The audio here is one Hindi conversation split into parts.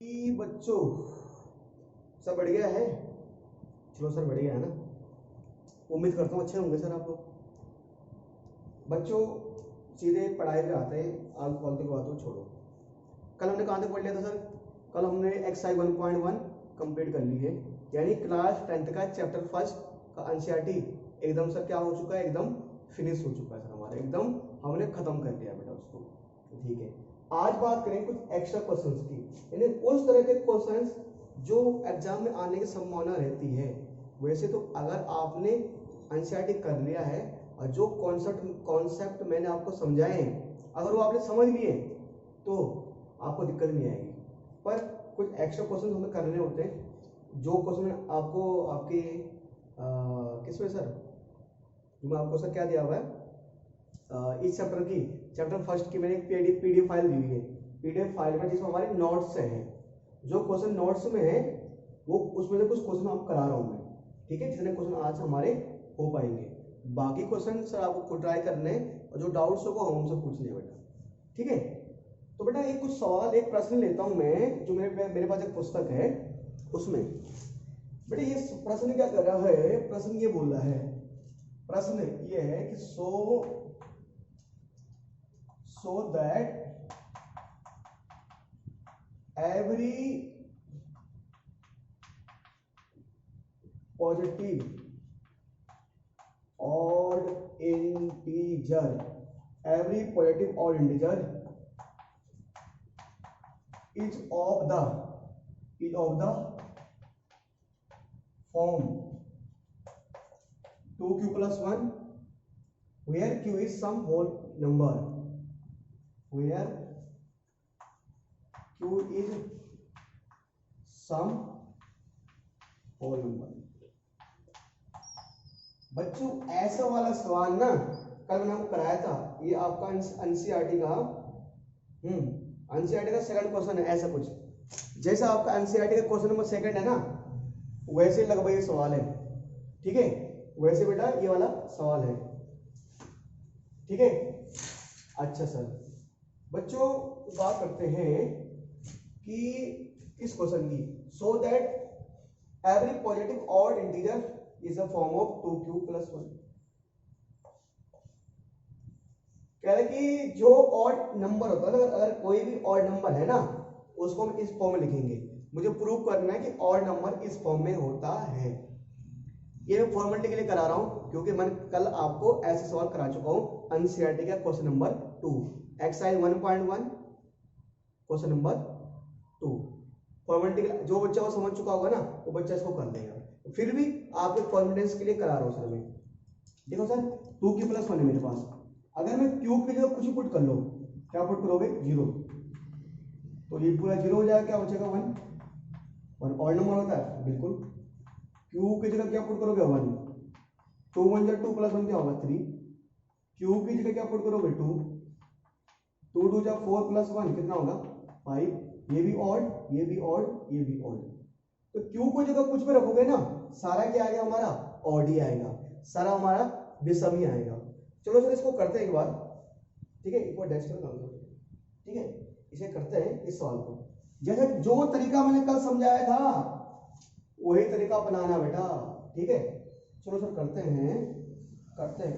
बच्चों सब बढ़िया है। चलो सर बढ़िया है ना। उम्मीद करता हूँ अच्छे होंगे सर आप लोग। बच्चों सीधे पढ़ाई पे आते हैं, आलतू फालतू की बातों छोड़ो। कल हमने कहाँ तक पढ़ लिया था सर? कल हमने एक्सरसाइज 1.1 कंप्लीट कर ली है, यानी क्लास 10th का चैप्टर फर्स्ट का एनसीईआरटी एकदम सर क्या हो चुका है, एकदम फिनिश हो चुका है सर हमारा, एकदम हमने खत्म कर दिया बेटा उसको। ठीक है, आज बात करें कुछ एक्स्ट्रा क्वेश्चंस की, यानी उस तरह के क्वेश्चंस जो एग्जाम में आने की संभावना रहती है। वैसे तो अगर आपने एनसीईआरटी कर लिया है और जो कॉन्सेप्ट मैंने आपको समझाए हैं अगर वो आपने समझ लिए तो आपको दिक्कत नहीं आएगी, पर कुछ एक्स्ट्रा क्वेश्चन हमें करने होते हैं। जो क्वेश्चन आपको आपके किसमें सर, मैं आपको सर क्या दिया हुआ है इस चैप्टर की, चैप्टर फर्स्ट की मैंने एक पीडीएफ फाइल दी हुई है। पीडीएफ फाइल में जिसमें हमारे नोट्स हैं, जो क्वेश्चन नोट्स में है वो उसमें से कुछ क्वेश्चन आपको करा रहा हूँ मैं। ठीक है, जितने क्वेश्चन आज हमारे हो पाएंगे, बाकी क्वेश्चन सर आपको खुद ट्राई करने और जो डाउट्स हो वो हमसे पूछने बेटा। ठीक है, तो बेटा एक कुछ सवाल, एक प्रश्न लेता हूं मैं, जो मेरे पास एक पुस्तक है उसमें। बेटा ये प्रश्न क्या कर रहा है, प्रश्न ये बोल रहा है, प्रश्न ये है कि so that every positive odd integer, every positive odd integer is of the form 2q plus 1 where q is some whole number, where q is some whole number। बच्चों ऐसा वाला सवाल ना कल मैंने आपको कराया था, ये आपका एनसीईआरटी का एनसीईआरटी का सेकंड क्वेश्चन है। ऐसा कुछ जैसा आपका एनसीईआरटी का क्वेश्चन नंबर सेकंड है ना, वैसे लगभग ये सवाल है। ठीक है, वैसे बेटा ये वाला सवाल है। ठीक है, अच्छा सर बच्चों बात करते हैं कि इस क्वेश्चन की, so that every positive odd integer is a form of 2q plus 1। कह रहे कि जो ऑड नंबर होता है ना, अगर कोई भी ऑड नंबर है ना उसको हम इस फॉर्म में लिखेंगे। मुझे प्रूव करना है कि ऑड नंबर इस फॉर्म में होता है। ये मैं फॉर्मेलिटी के लिए करा रहा हूं क्योंकि मैंने कल आपको ऐसे सवाल करा चुका हूं एनसीईआरटी का question number 2 exercise 1.1 question number 2। Formality जो बच्चा वो समझ चुका होगा ना वो बच्चा इसको कर लेगा, फिर भी आपके कॉन्फिडेंस के लिए करा रहा हूं सर मैं। देखो सर 2q plus 1 है मेरे पास, अगर मैं q की जगह कुछ पुट कर लो, क्या पुट करोगे 0, तो ये पूरा 0 हो जाएगा, क्या बचेगा 1 ऑड नंबर होता है बिल्कुल। q की जगह क्या पुट करोगे 1, 2 1 जा 2 plus 1 क्या होगा 3, q की जगह क्या पुट करोगे 2, 2 2 जा 4 plus 1 कितना होगा 5, ये भी ऑड ये भी ऑड ये भी ऑड। तो q को जगह कुछ पे रखोगे ना सारा क्या आएगा हमारा ऑड ही आएगा, सारा हमारा विषम ही आएगा। चलो सर इसको करते हैं एक बार। ठीक है, एक बार डैश कर, ठीक है इसे करते हैं इस सवाल को। जैसे जो तरीका मैंने कल समझाया था वही तरीका अपनाना बेटा। ठीक है, चलो सर करते हैं क्या करते हैं,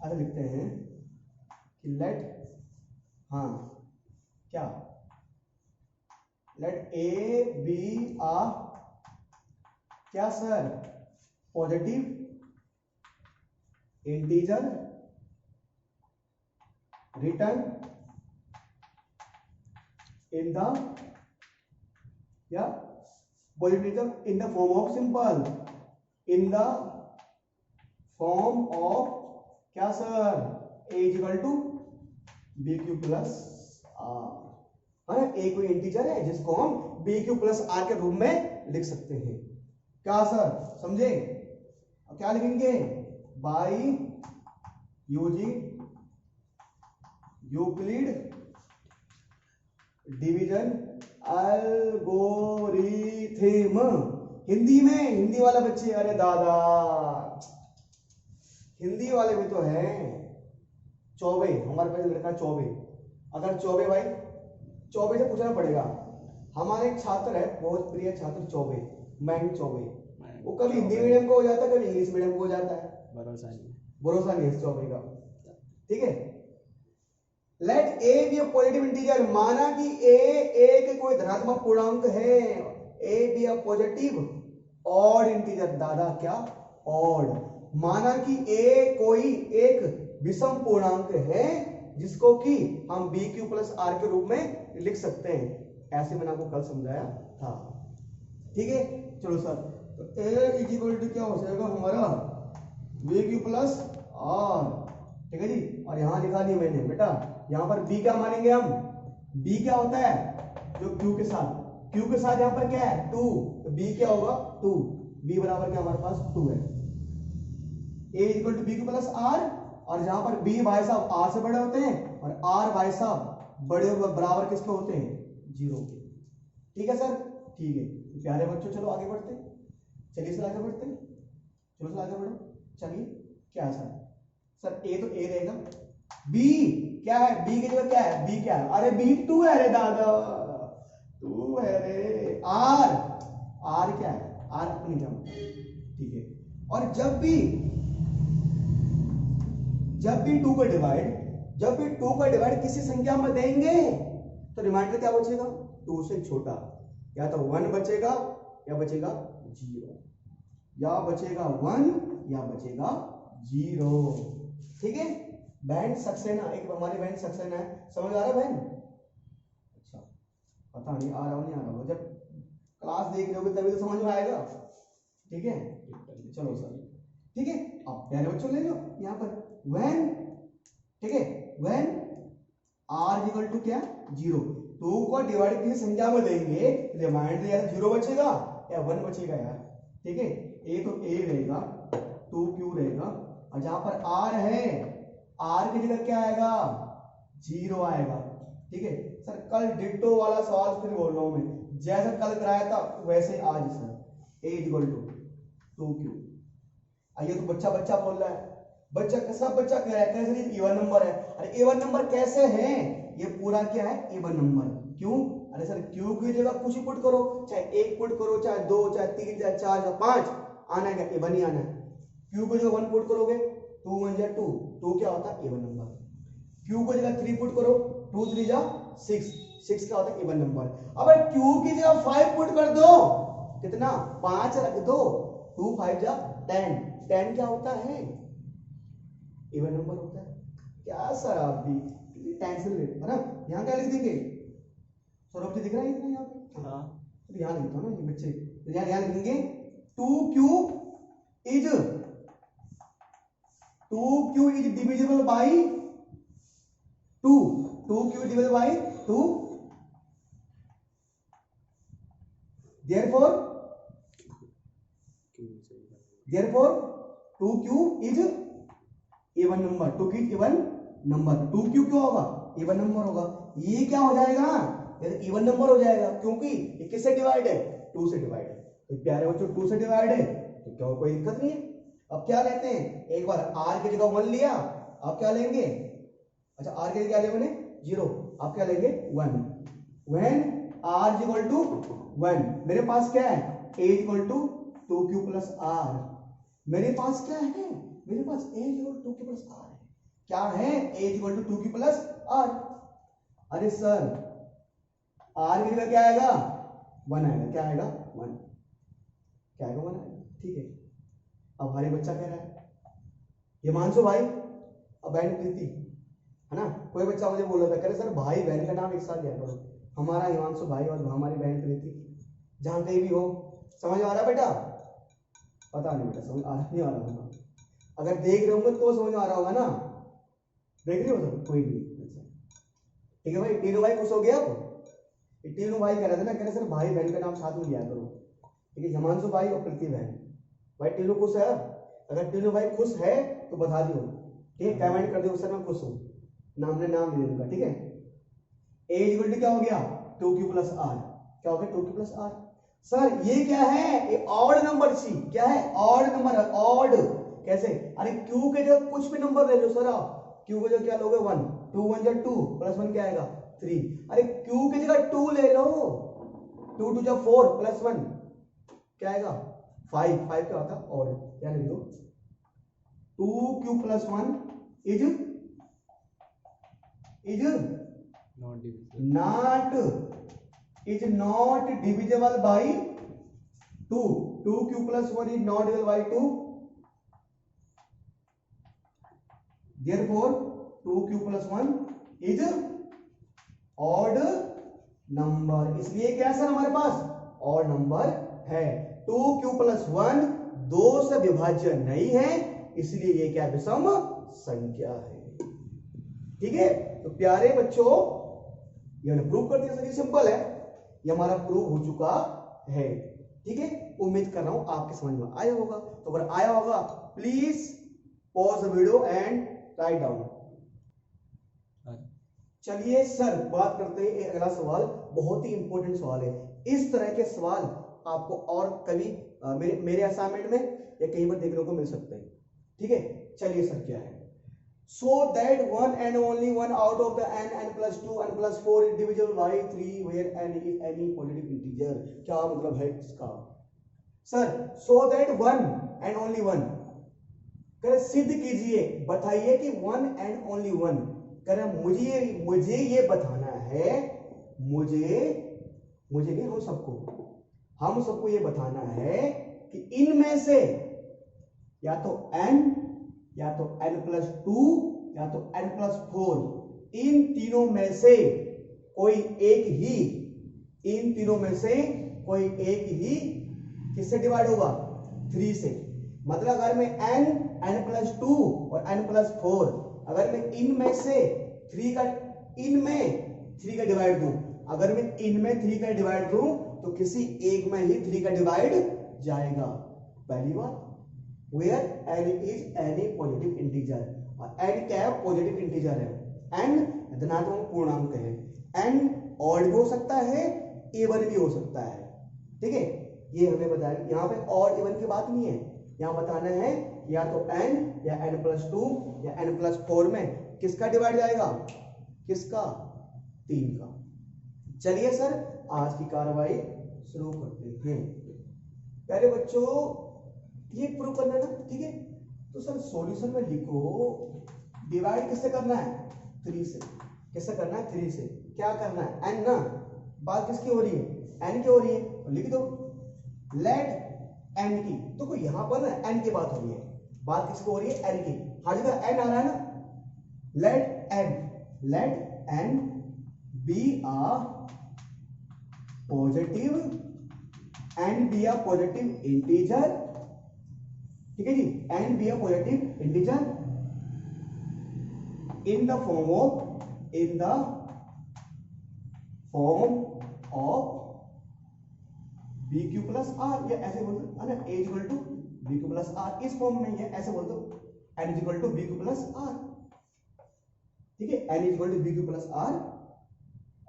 ऐसे लिखते हैं कि लेट, हाँ क्या, लेट ए बी आ क्या sir positive integer return in the क्या positive in the form of simple, in the form of क्या sir A equal to B Q plus R. A कोई इंटीजर है जिसको हम बी क्यू प्लस आर के रूप में लिख सकते हैं। क्या सर समझे? क्या लिखेंगे by using Euclid division algorithm. Hindi में, हिंदी वाला बच्चे, अरे दादा हिंदी वाले भी तो हैं। चौबे हमारे पास लड़का चौबे, अगर चौबे भाई चौबे से पूछना पड़ेगा। हमारे एक छात्र है, बहुत प्रिय छात्र चौबे, मयंक चौबे, वो कभी हिंदी मीडियम को हो जाता है, कभी इंग्लिश मीडियम को हो जाता है, भरोसा नहीं है चौबे का। ठीक है, let a be a positive integer, माना कि ए के कोई धनात्मक पूर्णांक है, a be a positive odd integer, दादा क्या ऑड, माना कि ए कोई एक विषम पूर्णांक है जिसको कि हम बी क्यू प्लस आर के रूप में लिख सकते हैं, ऐसे मैंने आपको कल समझाया था। ठीक है, चलो सर, तो ए इज इक्वल टू क्या हो जाएगा हमारा बी क्यू प्लस आर, ठीक है जी। और यहां लिखा नहीं मैंने बेटा, यहां पर बी क्या मानेंगे हम, बी क्या होता है जो क्यू के साथ, क्यू के साथ यहां पर क्या है 2, तो बी क्या होगा 2, बी बराबर क्या हमारे पास 2 है। A is equal to B Q plus R, और जहां पर बी भाई साहब आर से बड़े होते हैं और आर भाई साहब बड़े बराबर किसके होते हैं 0 के। ठीक है सर, ठीक है, तो प्यारे बच्चों चलो आगे बढ़ते हैं, चलिए सर आगे बढ़ते हैं, चलो सर आगे बढ़ो, चलिए क्या सर ए तो ए रहेगा, बी क्या है, बी की जगह क्या है, बी क्या है, अरे बी 2 है रे दादा, 2 है रे, आर क्या है, आर अपनी जमा, ठीक है। और जब भी 2 का डिवाइड किसी संख्या में देंगे तो रिमाइंडर क्या बचेगा 2 से छोटा, या तो 1 बचेगा या बचेगा 0, या बचेगा 1 या बचेगा 0। ठीक है, बैंड सक्सेना, एक हमारी बैंड सक्सेना है, समझ आ रहा है बहन? अच्छा, पता नहीं आ रहा हो नहीं आ रहा हो, जब क्लास देख रहे होगे तभी तो समझ में आएगा। ठीक है, चलो सर, ठीक है, अब पहले बच्चों ले लो यहाँ पर when, ठीक है, when r इक्वल टू क्या 0, 2 को डिवाइड किसी संख्या में देंगे, रिमाइंडर या 0 बचेगा या 1 बचेगा यार। ठीक है, ए तो ए रहेगा, 2 क्यू रहेगा, और जहां पर r है, r की जगह क्या आएगा 0 आएगा। ठीक है सर, कल डिट्टो वाला सवाल फिर बोल रहा हूं मैं, जैसा कल कराया था वैसे आज sir, A equal to 2 q. आइए तो बच्चा बोल रहा है, बच्चा कैसा बच्चा कह रहा है कैसे इवन नंबर है, अरे इवन नंबर कैसे है, ये पूरा क्या है इवन नंबर, क्यों, अरे सर क्यू की जगह कुछ ही पुट करो, चाहे 1 पुट करो, चाहे 2, चाहे 3, चाहे 4, चाहे 5, आना है क्या इवन ही आना है। क्यू को जगह 1 पुट करोगे 2 1 जा 2, 2 क्या होता है इवन नंबर, क्यू को जगह 3 पुट करो 2 3 जा 6, 6 क्या होता है इवन नंबर। अब क्यू की जगह 5 पुट कर दो, कितना 5 रख दो, 2 5 जा 10, 10 क्या होता है इवन नंबर होता है। क्या सर आप भी टेंशन लेते है ना, यहाँ क्या लिख देंगे सौरभ जी, दिख रहा है इतना यहाँ पे, हाँ तो यहाँ लिखता हूँ ना ये बच्चे, यहाँ लिखेंगे 2q is divisible by 2, 2q divisible by 2, therefore 2q is even number, 2q even number, 2q क्या होगा इवन नंबर होगा, ये क्या हो जाएगा इवन नंबर हो जाएगा, क्योंकि ये किससे डिवाइड है 2 से डिवाइड है। तो प्यारे बच्चों 2 से डिवाइड है तो क्या कोई दिक्कत नहीं है। अब क्या लेते हैं, एक बार r की जगह 1 लिया, आप क्या लेंगे, अच्छा r की जगह क्या लेंगे 0, आप क्या लेंगे 1, when r is equal to 1, मेरे पास क्या है a is equal to 2q plus r, मेरे पास क्या है, मेरे पास a is equal to 2q plus r है, क्या है a is equal to 2q plus r। अरे सर r की जगह क्या आएगा 1 आएगा, क्या आएगा 1, क्या आएगा 1 आएगा। ठीक है, अब हमारे बच्चा कह रहा है हिमांशु भाई, अब बहन प्रीति है ना, कोई बच्चा मुझे बोल रहा था, कह रहे सर भाई बहन का नाम एक साथ लिया करो, हमारा हिमांशु भाई और हमारी बहन प्रीति, जहां कहीं भी हो, समझ आ रहा है बेटा, पता नहीं बेटा समझ आ नहीं आ रहा होगा, अगर देख रहे होंगे तो समझ आ रहा होगा ना, देख रहे हो सर कोई नहीं, ठीक है भाई। तीनों भाई खुश हो गया, अब तीनों भाई कह रहे थे ना, कह रहे सर भाई बहन का नाम साथ में लिया करो, ठीक है, हिमांशु भाई और प्रीति बहन, भाई तीनों खुश है, अगर तीनों भाई खुश है तो बता दियो, ठीक है, कमेंट कर दियो सर मैं खुश हूं, नाम ले उनका, ठीक है। a इक्वल टू क्या हो गया 2q प्लस r, क्या हो गया 2q प्लस r। सर ये क्या है, ये ऑड नंबर सी, क्या है ऑड नंबर है, ऑड कैसे, अरे q के जगह कुछ भी नंबर ले लो सर आप, q के जगह क्या लोगे 1, 2 1 जा 2 प्लस 1 क्या आएगा 3। अरे क्यू की जगह 2 ले लो, 2 2 जा 4 प्लस 1 क्या आएगा 5। 5 क्या होता है और क्या लिख दो 2 plus 1 is not divisible by 2। 2 plus 1 is not divisible by 2, therefore 2 plus 1 is odd number, इसलिए क्या सर हमारे पास ऑड नंबर है। 2 प्लस 1 2 से विभाज्य नहीं है, इसलिए ये क्या विषम संख्या है। ठीक है, तो प्यारे बच्चों ये हमने प्रूव कर दिया सर, ये सिंपल है, ये हमारा प्रूव हो चुका है। ठीक है, उम्मीद कर रहा हूं आपके समझ में आया होगा। तो अगर आया होगा please pause the video and write down. चलिए सर बात करते हैं एक अगला सवाल, बहुत ही इंपॉर्टेंट सवाल है। इस तरह के सवाल आपको और कभी मेरे असाइनमेंट में या कहीं पर देखने को मिल सकते हैं। ठीक है, चलिए सर क्या है, so that one and only one out of the n plus 2 n plus 4 is divisible by 3 where n is any positive integer। क्या मतलब है इसका sir, so that one and only one कर सिद्ध कीजिए, बताइए कि one and only one कर मुझे ये बताना है, मुझे नहीं हम सबको ये बताना है कि इनमें से या तो n प्लस 2 या तो n प्लस 4 इन तीनों में से कोई एक ही किससे डिवाइड होगा 3 से। मतलब अगर मैं n प्लस 2 और n प्लस 4 अगर मैं इनमें से 3 का डिवाइड दूं, अगर मैं इनमें 3 का डिवाइड दूं तो किसी एक में ही 3 का डिवाइड जाएगा। पहली बात where n is any positive integer, और n क्या है पॉजिटिव इंटीजर है, n धनात्मक पूर्णांक है, n ऑड भी हो सकता है इवन भी हो सकता है। ठीक है, ये हमें बताया, यहाँ पे ऑड इवन की बात नहीं है, यहाँ बताना है या तो n या n प्लस 2 या n प्लस 4 में किसका डिवाइड जाएगा, किसका 3 का। चलिए सर आज की कार्रवाई शुरू करते हैं। पहले बच्चों ये प्रूव करना है ना, ठीक है, तो सर सॉल्यूशन में लिखो डिवाइड किससे करना है 3 से, किससे करना है 3 से, क्या करना है n ना, बात किसकी हो रही है n की हो रही है, तो लिख दो लेट n की, तो कोई यहां पर ना n की बात हो रही है, बात किसकी हो रही है n की, हर जगह n आ रहा है ना, लेट n बी आ पॉजिटिव इंटीजर। ठीक है जी, n be a positive integer in the form of bq plus r, या ऐसे बोल दो है ना a equal to bq plus r, इस फॉर्म में है, ऐसे बोल दो n equal to bq plus r। ठीक है, n equal to bq plus r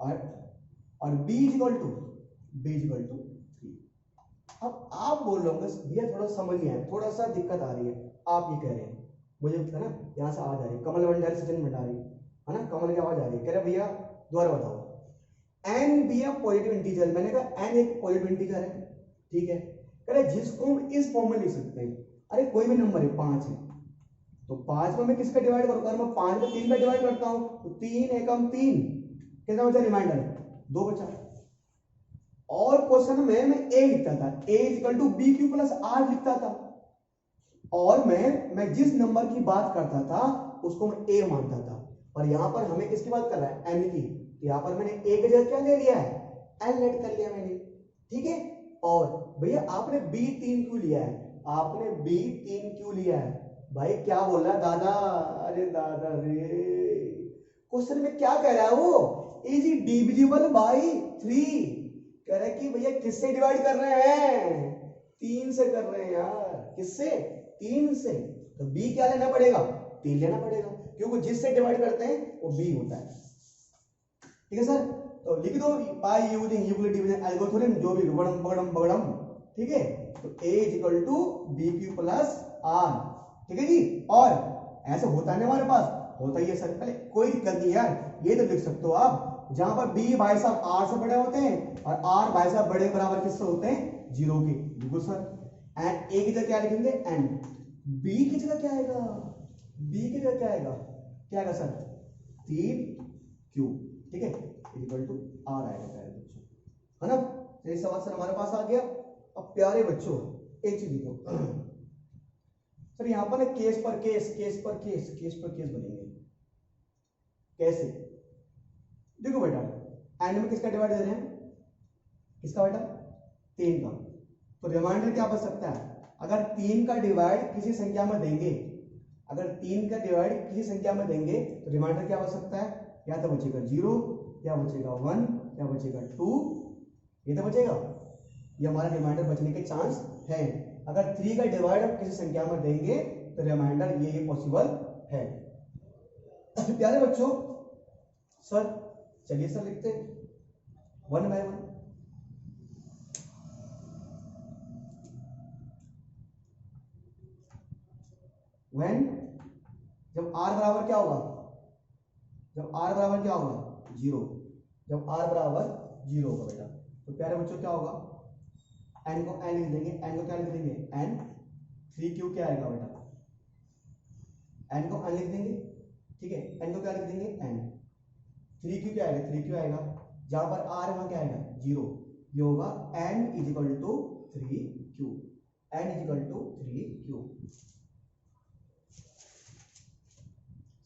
और b इक्वल टू 3। अब आप बोल रहे होंगे भैया थोड़ा समझ नहीं आया, थोड़ा सा दिक्कत आ रही है, आप ये कह रहे हैं मुझे है ना, यहाँ से आवाज आ रही है, कमल भंडारी सचिन भंडारी है ना, कमल की आवाज आ रही है, कह रहे भैया दोबारा बताओ n भी पॉजिटिव इंटीजर, मैंने कहा n एक पॉजिटिव इंटीजर है, ठीक है, कह रहे जिसको हम इस फॉर्म में लिख सकते हैं, अरे कोई भी नंबर है 5 है तो 5 में मैं किसका डिवाइड करूंगा, मैं 5 में 3 का डिवाइड करता हूं तो 3 एकम 3 कितना बचा, रिमाइंडर 2 बचा। और क्वेश्चन में मैं a लिखता था, a equal to B Q plus r लिखता था, और मैं जिस नंबर की बात करता था उसको मैं a मानता था, और यहां पर हमें किसकी बात कर रहा है n की, तो यहां पर मैंने a की जगह क्या ले लिया है n लेट कर लिया मैंने। ठीक है, और भैया आपने b3 क्यों लिया है, आपने b3 क्यों लिया है भाई, क्या बोल रहा है दादा, अरे दादा रे क्वेश्चन में क्या कह रहा है वो, इज डिविजिबल बाई 3, कह रहे कि भैया किससे डिवाइड कर रहे हैं 3 से कर रहे हैं यार, किससे 3 से, तो b क्या लेना पड़ेगा 3 लेना पड़ेगा, क्योंकि जिससे डिवाइड करते हैं वो b होता है। ठीक है सर, तो लिख दो by using Euclid division algorithm, जो भी बगड़म। ठीक है, तो a equal to B Q plus r. ठीक है जी, और ऐसा होता है ना हमारे पास, होता ही है सर, पहले कोई दिक्कत नहीं यार, ये तो लिख सकते हो आप जहां पर b भाई साहब r से बड़े होते हैं और r भाई साहब बड़े बराबर किससे होते हैं, 0 के। बिल्कुल सर। एंड a की जगह क्या लिखेंगे, n। b की जगह क्या आएगा, b की जगह क्या आएगा, क्या आएगा सर, 3q, ठीक है, इक्वल टू r आएगा प्यारे बच्चों, है ना। ये सवाल सर हमारे पास आ गया। अब प्यारे बच्चों एक चीज लिखो सर, यहां पर केस पर केस, केस पर केस, केस पर केस बनेंगे। कैसे, देखो बेटा एंड में किसका डिवाइड दे रहे हैं, किसका बेटा, 3 का। तो रिमाइंडर क्या बच सकता है, अगर 3 का डिवाइड किसी संख्या में देंगे, अगर 3 का डिवाइड किसी संख्या में देंगे तो रिमाइंडर क्या बच सकता है, या तो बचेगा 0, या बचेगा 1, या बचेगा 2, ये तो बचेगा। ये हमारा रिमाइंडर बचने के चांस है। अगर 3 का डिवाइड आप किसी संख्या में देंगे तो रिमाइंडर ये पॉसिबल है। प्यारे बच्चों सर चलिए सर लिखते हैं 1 बाय 1। व्हेन जब r बराबर क्या होगा, जब r बराबर क्या होगा 0, जब r बराबर 0 होगा बेटा, तो प्यारे बच्चों क्या होगा, n को n लिख देंगे, n को क्या लिख देंगे n, 3q क्या आएगा बेटा, n को n लिख देंगे, ठीक है, n को क्या लिख देंगे n, 3q क्या आएगा, 3q आएगा, जहां पर r वहां क्या आएगा 0, ये होगा n is equal to 3q, n is equal to 3q।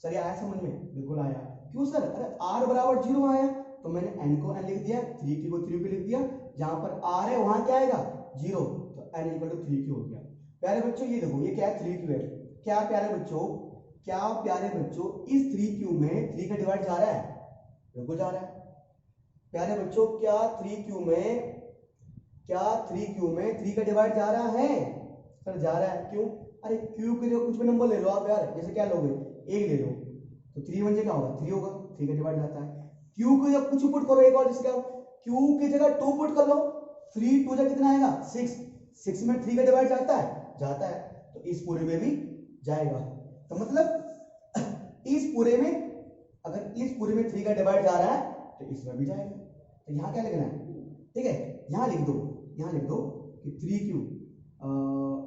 Sir ये आया समझ में, बिल्कुल आया। क्यों सर, अरे r बराबर 0 आया तो मैंने n को n लिख दिया, 3q को 3q लिख दिया, जहां पर r है वहां क्या आएगा 0, तो n इक्वल टू 3q हो गया। प्यारे बच्चों ये देखो ये क्या है 3q है, क्या प्यारे बच्चों, क्या प्यारे बच्चों इस 3q में 3 का डिवाइड जा रहा है, बिल्कुल जा रहा है। प्यारे बच्चों क्या 3q में, क्या 3q में 3 का डिवाइड जा रहा है, सर जा रहा है। क्यों, अरे q के जो कुछ भी नंबर ले लो आप यार, जैसे क्या लोगे, एक ले लो तो 3 1 क्या होगा 3 होगा, 3 का डिवाइड जाता है। q को जब कुछ पुट करो एक और, जैसे क्या q की जगह 2 पुट कर लो, 3 2 जा कितना आएगा 6, 6 में 3 का डिवाइड जाता है, जाता है, तो इस पूरे में भी जाएगा। तो मतलब इस पूरे में, अगर इस पूरे में 3 का डिवाइड जा रहा है तो इसमें भी जाएगा। तो यहाँ क्या लिखना है, ठीक है, यहाँ लिख दो, यहाँ लिख दो कि 3q,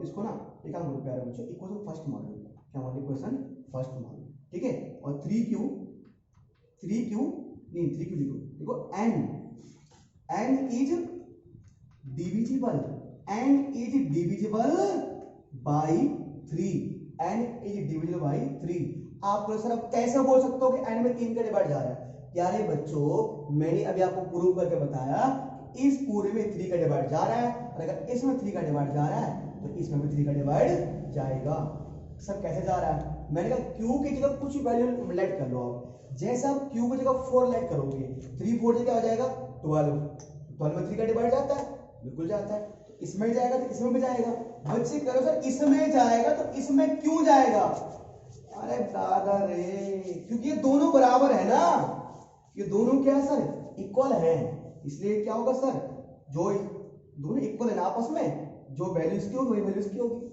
इसको ना एक काम करो प्यारे बच्चों, इक्वेशन फर्स्ट मान लो, क्या मान लो, इक्वेशन फर्स्ट मान लो, ठीक है, और 3q नहीं 3q लिखो, देखो n is divisible, n is divisible by 3, n is divisible by 3। आप सर अब कैसे बोल सकते हो कि n में 3 का डिवाइड जा रहा है, प्यारे बच्चों मैंने अभी आपको प्रूव करके बताया इस पूरे में 3 का डिवाइड जा रहा है, और अगर इसमें 3 का डिवाइड जा रहा है तो इसमें भी 3 का डिवाइड जाएगा। सर कैसे जा रहा है, मैंने कहा q की जगह कुछ वैल्यू लेट कर लो आप, जैसे आप q की जगह 4 लेट करोगे, 3 4 से क्या हो जाएगा 12, 12 में 3 का डिवाइड जाता है, बिल्कुल जाता है, तो इसमें जाएगा तो इसमें भी जाएगा। बच्चे करो सर इसमें जाएगा तो इसमें क्यों जाएगा, अरे दादा रे, क्योंकि ये दोनों बराबर है ना, ये दोनों क्या है सर इक्वल है, इसलिए क्या होगा सर, जो दोनों इक्वल है ना आपस में, जो वैल्यू इसकी होगी वही वैल्यू इसकी होगी।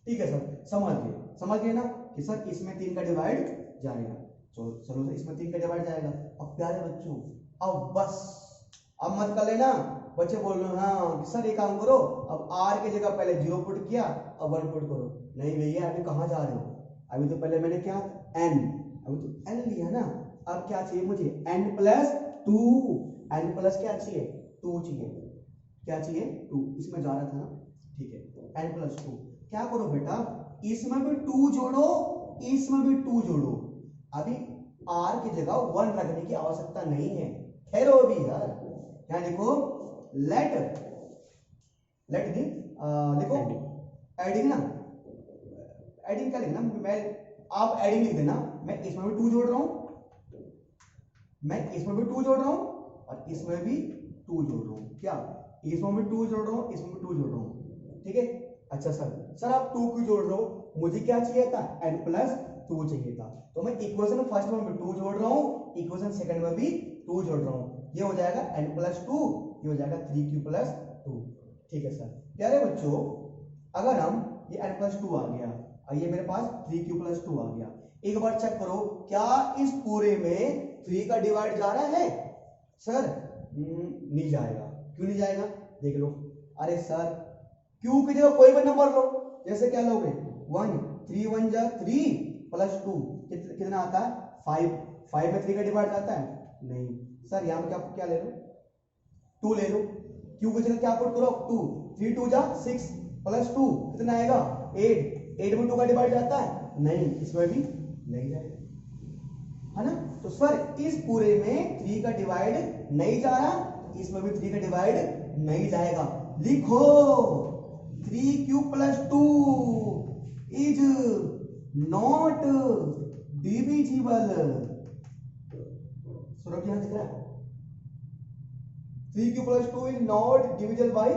ठीक है सर, समझ गए ना कि सर इसमें 3 का डिवाइड जाएगा, चलो सर इसमें 3 का डिवाइड जाएगा। अब प्यारे बच्चों अब बस, अब मत कर लेना बच्चे बोल रहे हाँ कि सर ये काम करो, अब r की जगह पहले 0 पुट किया अब 1 पुट करो, नहीं भैया अभी कहाँ जा रहे हो, अभी तो पहले मैंने क्या n, अभी तो n लिया ना, अब क्या चाहिए मुझे n प्लस 2, n प्लस क्या चाहिए 2 चाहिए, क्या चाहिए 2, इसमें जा रहा था ना, ठीक है n प्लस 2, क्या करो बेटा इसमें भी 2 जोड़ो, इसमें भी 2 जोड़ो, अभी r की जगह 1 रखने की आवश्यकता नहीं है, ठहरो अभी यार, यहाँ लिखो लेट देखो एडिंग ना, एडिंग क्या लिखना, मैं आप एडिंग लिख देना, मैं इसमें भी 2 जोड़ रहा हूं, मैं इसमें भी 2 जोड़ रहा हूं और इसमें भी 2 जोड़ रहा हूं, क्या इसमें भी 2 जोड़ रहा हूं इसमें भी 2 जोड़ रहा हूं, ठीक है। अच्छा सर आप 2 क्यों जोड़ रहे हो, मुझे क्या चाहिए था n प्लस 2 चाहिए था, तो मैं इक्वेशन फर्स्ट में भी 2 जोड़ रहा हूं, इक्वेशन सेकंड में भी 2 जोड़ रहा हूं, ये हो जाएगा n प्लस 2, ये हो जाएगा 3q प्लस 2, ठीक है सर। प्यारे बच्चों अगर हम ये n प्लस 2 आ गया और ये मेरे पास 3q प्लस 2 आ गया, एक बार चेक करो क्या इस पूरे में 3 का डिवाइड जा रहा है, सर नहीं जाएगा। क्यों नहीं जाएगा? देख लो। अरे सर क्यू की जगह कोई भी नंबर लो, जैसे क्या लोगे 1, 3 1 जा 3 प्लस 2 कितना आता है 5। 5 में 3 का डिवाइड आता है नहीं। सर यहाँ पे क्या ले लो 2 ले लो। क्यू की जगह क्या पुट करो 2, 3 2 जा 6 प्लस 2 कितना आएगा 8। 8 में 2 का डिवाइड जाता है नहीं, इसमें भी नहीं जाएगा, है ना। तो सर इस पूरे में 3 का डिवाइड नहीं जा रहा, इसमें भी 3 का डिवाइड नहीं जाएगा। लिखो 3q plus 2 is not divisible. सुनो क्या दिख रहा है 3q plus 2 is not divisible by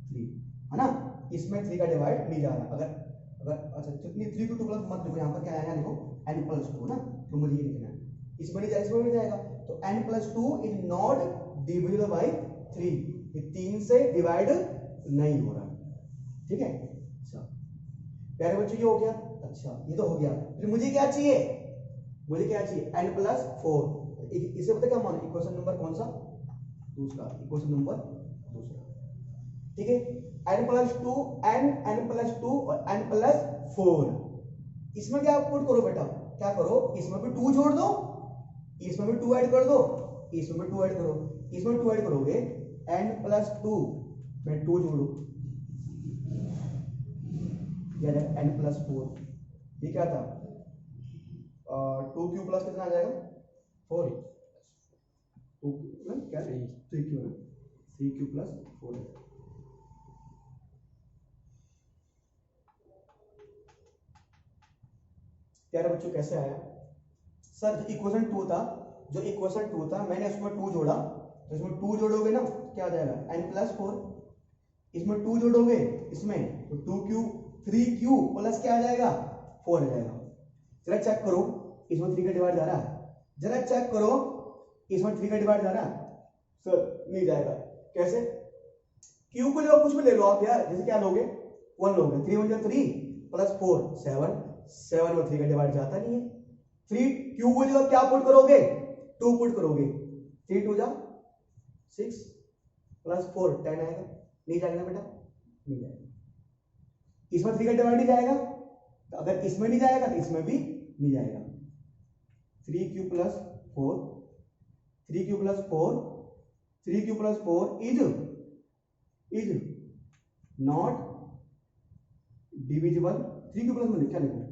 3, है ना। इसमें 3 का डिवाइड नहीं जा रहा। अगर अगर अच्छा जितनी 3 2 प्लस मत लिखो, यहाँ पर क्या आएगा लिखो n प्लस 2 ना, तो मुझे ये लिखना है। इसमें नहीं जाएगा, इसमें नहीं जाएगा, तो n plus 2 is not divisible by 3। ये 3 से डिवाइड नहीं हो रहा, ठीक है। अच्छा प्यारे बच्चों ये हो गया। अच्छा ये तो हो गया, फिर मुझे क्या चाहिए, मुझे क्या चाहिए n प्लस 4। इसे पता क्या मानो इक्वेशन नंबर कौन सा, दूसरा, इक्वेशन नंबर दूसरा, ठीक है। n प्लस 2 n प्लस 2 और n प्लस 4। इसमें क्या पुट करो बेटा, क्या करो, इसमें भी 2 जोड़ दो, इसमें भी 2 ऐड कर दो, इसमें भी 2 ऐड करो। इसमें 2 ऐड करोगे n प्लस 2 में 2 जोड़ो, n प्लस 4, ये क्या था 2q प्लस कितना आ जाएगा 4, 2 क्या 3q ना, 3q प्लस 4। प्यारे बच्चों कैसे आया सर, जो इक्वेशन 2 था, जो इक्वेशन 2 था मैंने उसमें 2 जोड़ा, तो इसमें 2 जोड़ोगे ना क्या आ जाएगा n प्लस 4। इसमें 2 जोड़ोगे इसमें तो 2q 3q प्लस क्या आ जाएगा 4 आ जाएगा। जरा चेक करो इसमें 3 का डिवाइड जा रहा है, जरा चेक करो इसमें 3 का डिवाइड जा रहा है सर, नहीं जाएगा। कैसे, q को जो कुछ भी ले लो आप यार, जैसे क्या लोगे 1 लोगे, 3 1 3 प्लस 4 7, 7 में 3 का डिवाइड जाता नहीं है। 3 q को जो क्या पुट करोगे 2 पुट करोगे, 3 2 जा 6 प्लस 4 10 आएगा, नहीं जाएगा बेटा, नहीं जाएगा। इसमें 3 का डिवाइड नहीं जाएगा, तो अगर इसमें नहीं जाएगा तो इसमें भी नहीं जाएगा। 3q plus 4, 3q plus 4, 3q plus 4 is not divisible. 3q plus में क्या लिखूं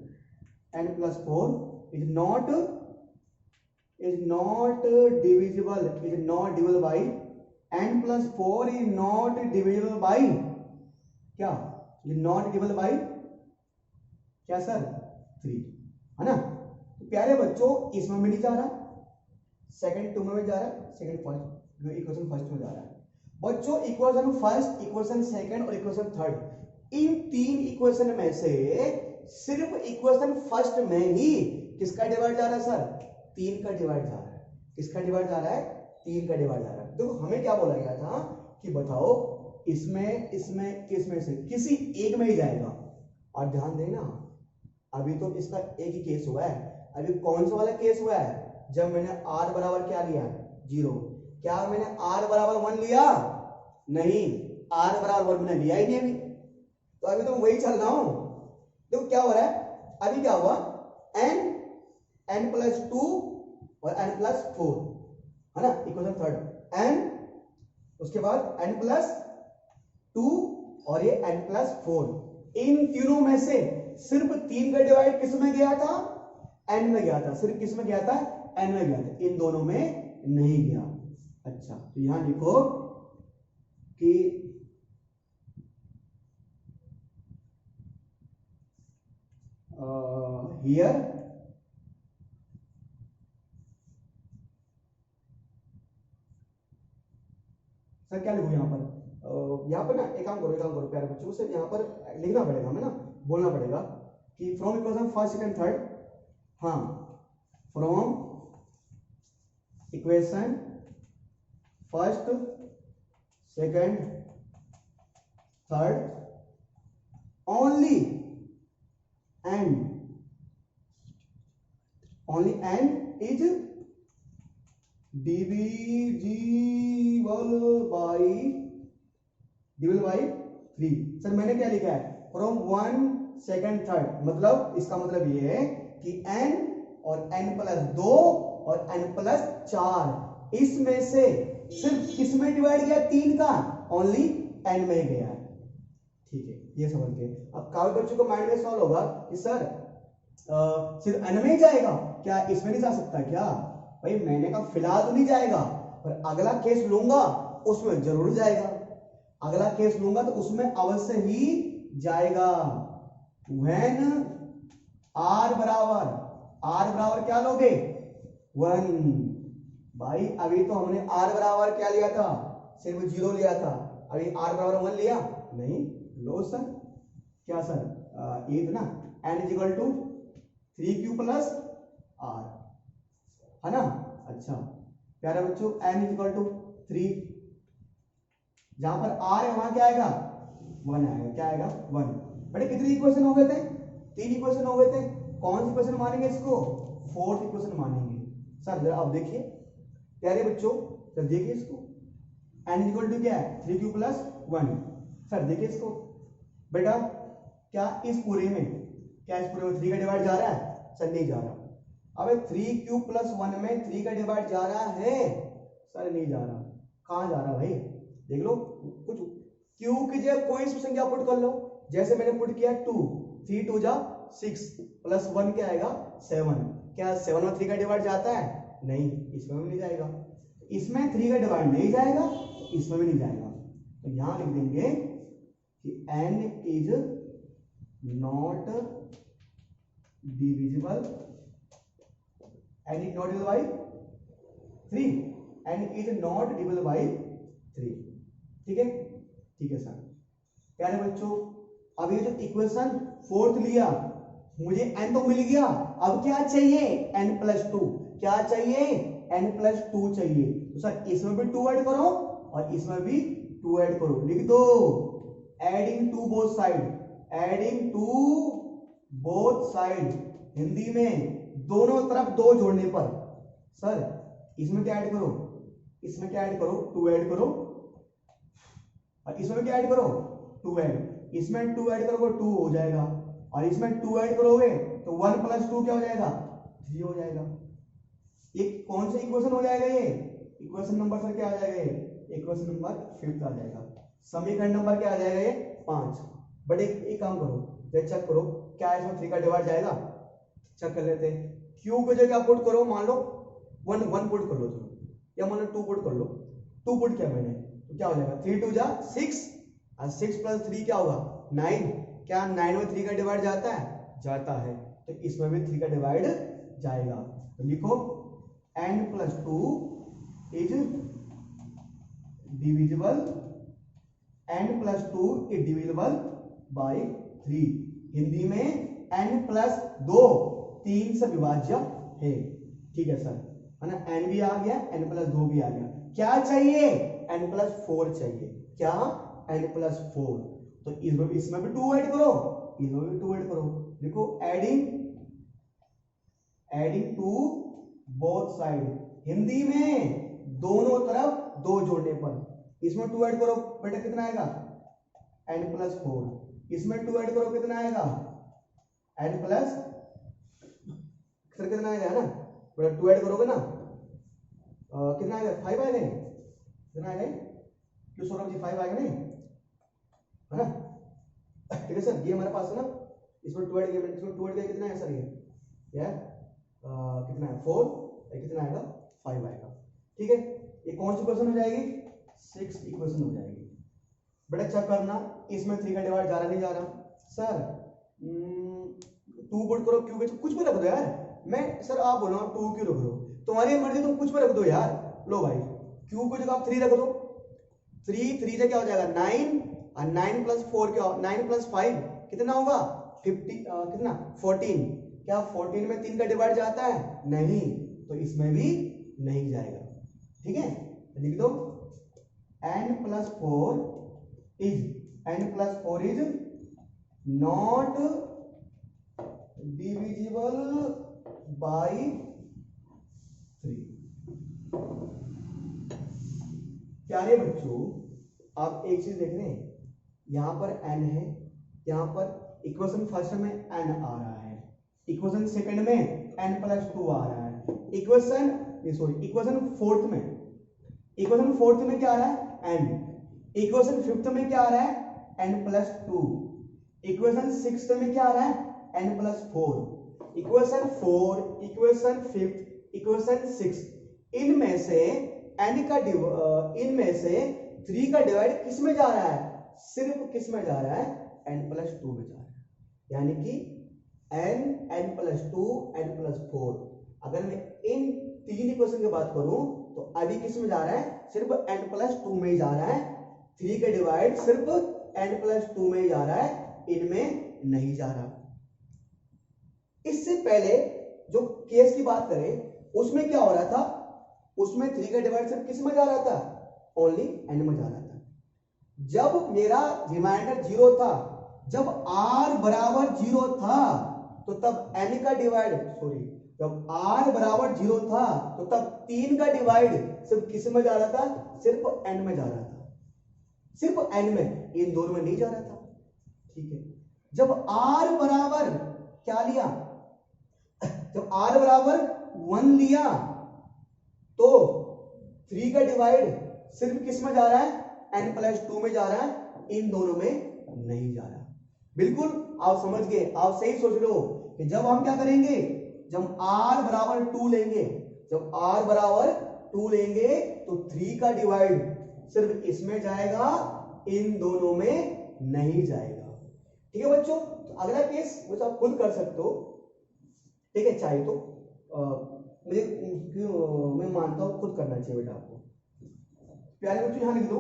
n plus 4 is not divisible, is not divisible by n plus 4 is not divisible by क्या, is not divisible by क्या सर 3, है ना। तो प्यारे बच्चों इसमें भी नहीं जा रहा, सेकंड 2 में भी जा रहा है, सेकंड फर्स्ट इक्वेशन फर्स्ट में जा रहा है। बच्चों इक्वेशन फर्स्ट, इक्वेशन सेकंड और इक्वेशन थर्ड, इन 3 इक्वेशन में से सिर्फ इक्वेशन फर्स्ट में ही किसका डिवाइड जा रहा है सर 3 का डिवाइड जा रहा है। किसका डिवाइड जा रहा है 3 का डिवाइड जा रहा है। देखो हमें क्या बोला गया था कि बताओ इसमें इसमें इसमें से किसी एक में ही जाएगा। और ध्यान देना अभी तो इसका एक ही केस हुआ है, अभी कौन सा वाला केस हुआ है जब मैंने r बराबर क्या लिया 0। क्या मैंने r बराबर 1 लिया, नहीं, r बराबर 1 मैंने लिया ही नहीं अभी, तो अभी तो वही चल रहा हूं। देखो क्या हो रहा है, अभी क्या हुआ n प्लस 2 और n प्लस 4, है ना, इक्वेशन थर्ड n, उसके बाद n प्लस 2 और ये n प्लस 4। इन तीनों में से सिर्फ 3 का डिवाइड किस में गया था n में गया था, सिर्फ किस में गया था n में गया था, इन दोनों में नहीं गया। अच्छा तो यहां लिखो कि here सर क्या लिखूं यहाँ पर ना एक काम करो प्यारे बच्चों, सिर्फ यहाँ पर लिखना पड़ेगा, हमें ना बोलना पड़ेगा कि from equation first second third, हाँ from equation first second third only n is divisible by 3। Sir मैंने क्या लिखा है, फ्रॉम 1 2 3, मतलब इसका मतलब ये है कि n और n+2 और n+4 इसमें से सिर्फ किसमें डिवाइड किया, 3 का, ओनली n में गया है। ठीक है, ये समझ गए। अब काफी बच्चों को माइंड में सवाल होगा कि सर सिर्फ n में ही जाएगा क्या, इसमें नहीं जा सकता क्या? भाई मैंने कहा फिलहाल तो नहीं जाएगा, पर अगला केस लूंगा उसमें जरूर जाएगा। अगला केस लूंगा तो उसमें अवश्य ही जाएगा। व्हेन r बराबर क्या लोगे, 1। भाई अभी तो हमने r बराबर क्या लिया था, सिर्फ 0 लिया था। अभी r बराबर 1 लिया नहीं, लो सर क्या सर, ये ना n = 3q + r, है ना। अच्छा प्यारे बच्चों, n = 3, जहां पर r है वहां क्या आएगा, 1 आएगा। क्या आएगा, 1। बेटे कितने इक्वेशन हो गए थे, 3 इक्वेशन हो गए थे। कौन सी इक्वेशन मानेंगे इसको, 4th इक्वेशन मानेंगे। सर जरा आप देखिए प्यारे बच्चों, सर देखिए इसको, n = क्या है, 3q + 1। सर देखिए इसको बेटा, क्या इस पूरे में 3 का डिवाइड जा रहा है, सर नहीं जा रहा। अबे 3q + 1 में 3 का डिवाइड जा रहा है, सर नहीं जा रहा। कहां जा रहा भाई, देख लो कुछ q की जगह कोई सी संख्या पुट कर लो। जैसे मैंने पुट किया 2, 3 2 जा 6 + 1 क्या आएगा, 7। क्या 7 में 3 का डिवाइड जाता है, नहीं, इसमें भी नहीं जाएगा। इसमें 3 का डिवाइड नहीं जाएगा, इसमें भी नहीं जाएगा। तो यहां लिख देंगे कि n is not divisible, n is not divisible by 3, n is not divisible by 3। ठीक है, ठीक है सर। प्यारे बच्चों, अब ये जो इक्वेशन 4th लिया, मुझे n तो मिल गया, अब क्या चाहिए, n+2। क्या चाहिए, n+2 चाहिए। तो सर इसमें भी 2 ऐड करो और इसमें भी 2 ऐड करो। लिख दो adding to both side, adding to both side, Hindi में दोनों तरफ 2 जोड़ने पर। सर इसमें क्या ऐड करो, इसमें क्या ऐड करो, 2 ऐड करो, और इसमें क्या ऐड करो, 2 ऐड। इसमें 2 ऐड करोगे 2 हो जाएगा, और इसमें 2 ऐड करोगे तो 1 + 2 क्या हो जाएगा, 3 हो जाएगा। एक कौन सा इक्वेशन हो जाएगा, ये इक्वेशन नंबर सर क्या आ जाएगा, ये इक्वेशन नंबर 5th आ जाएगा। समीकरण नंबर क्या आ जाएगा, ये 5। बट एक काम करो, चेक करो क्या इसमें 3 का डिवाइड जाएगा, चेक कर लेते हैं। q को जो क्या पुट करो, मान लो 1 पुट कर लो, चलो, या मान लो 2 पुट कर लो। 2 पुट किया मैंने तो क्या हो जाएगा, 3 2 जा 6, और 6 + 3 क्या होगा, 9। क्या 9 में 3 का डिवाइड जाता है, जाता है। तो इसमें भी 3 का डिवाइड जाएगा। तो लिखो n+2 is divisible, n+2 is divisible by 3। Hindi में n+2 3 से विभाज्य है। ठीक है सर, है ना, n भी आ गया, n+2 भी आ गया। क्या चाहिए, n+4 चाहिए। क्या, n+4। तो इसमें भी 2 ऐड करो, इसमें भी 2 ऐड करो। देखो adding to both side, Hindi में दोनों तरफ 2 जोड़ने पर। इसमें 2 ऐड करो बेटा, कितना आएगा, n+4। इसमें 2 ऐड करो, कितना आएगा, सर कितना आएगा, ना बेटा 2 ऐड करोगे ना, कितना आएगा, 5 आएगा, कितना आएगा, क्यों सौरभ जी 5 आएगा, नहीं है ना। ठीक है सर, ये हमारे पास है ना, इसमें 2 ऐड किया, इसमें 2 ऐड किया, कितना है सर, ये कितना है, 4, कितना आएगा, 5 आएगा। ठीक है, ये कौन सी इक्वेशन हो जाएगी, 6th इक्वेशन हो जाएगी। बेटा चेक करना, इसमें 3 का डिवाइड जा रहा नहीं जा रहा। सर 2 पुट करो, क्यों कुछ भी रख दो यार। मैं सर आप बोलो 2 क्यों रख दो, तुम्हारी मर्जी, तुम कुछ भी रख दो यार। लो भाई, क्यू को जगह आप 3 रख दो, 3 से क्या हो जाएगा, 9, और 9 + 4 क्या, 9 + 5 कितना होगा, 50, कितना 14। क्या 14 में 3 का डिवाइड जाता है, नहीं, तो इसमें भी नहीं जाएगा। ठीक है, लिख दो n+4 is not divisible by 3। प्यारे बच्चों आप एक चीज देख रहे हैं, यहां पर n है, यहां पर इक्वेशन फर्स्ट में n आ रहा है, इक्वेशन सेकंड में n+2 आ रहा है, इक्वेशन फोर्थ में क्या आ रहा है n, इक्वेशन फिफ्थ में क्या आ रहा है n+2, इक्वेशन सिक्स्थ में क्या आ रहा है n+4, equation 4, equation fifth, equation six, इनमें से इनमें से 3 का डिवाइड किस में जा रहा है, सिर्फ किस में जा रहा है n+2 में जा रहा है, यानी कि n+2 n+4। अगर मैं इन 3 इक्वेशन की बात करूं तो अभी किस में जा रहा है, सिर्फ n+2 में ही जा रहा है, 3 का डिवाइड सिर्फ n+2 में ही जा रहा है, इनमें नहीं जा रहा। इससे पहले जो केस की बात करें उसमें क्या हो रहा था, उसमें 3 का डिवाइड सिर्फ किस में जा रहा था, ओनली n में जा रहा था। जब मेरा रिमाइंडर 0 था, जब r बराबर 0 था तो तब n का डिवाइड जब r बराबर 0 था तो तब 3 का डिवाइड सिर्फ किस में जा रहा था, सिर्फ n में जा रहा था, सिर्फ n में, इन दोनों में नहीं जा रहा था। ठीक है, जब r बराबर क्या लिया, जब r बराबर 1 लिया तो 3 का डिवाइड सिर्फ किस में जा रहा है, n+2 में जा रहा है, इन दोनों में नहीं जा रहा। बिल्कुल आप समझ गए, आप सही सोच रहे हो कि जब हम क्या करेंगे, जब r बराबर 2 लेंगे, जब r बराबर 2 लेंगे तो 3 का डिवाइड सिर्फ इसमें जाएगा, इन दोनों में नहीं जाएगा। ठीक है बच्चों, तो अगला केस वो आप खुद कर सकते हो। ठीक है, चाहे तो मैं मानता हूं खुद करना चाहिए बेटा आपको। प्यारे बच्चों यहां लिख दो,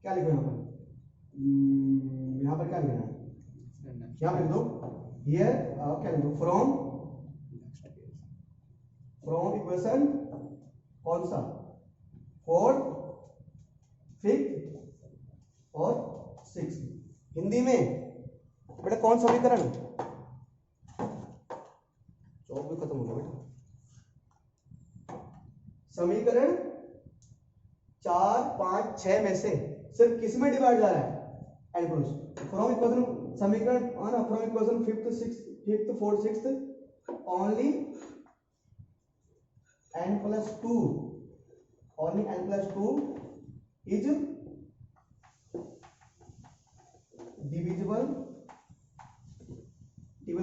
क्या लिखो यहाँ पर क्या लिखना है, यहाँ पर लिख दो हियर, क्या लिख दो, फ्रॉम इक्वेशन कौन सा, फोर्थ, फिफ्थ और सिक्स। हिंदी में बेटा कौन समीकरण, चौक भी खत्म हो गया बेटा, समीकरण 4, 5, 6 में से सिर्फ किस में डिवाइड जा रहा है, n+। फ्रॉम इक्वेशन समीकरण from equation fifth, fourth, sixth only n+2 is divisible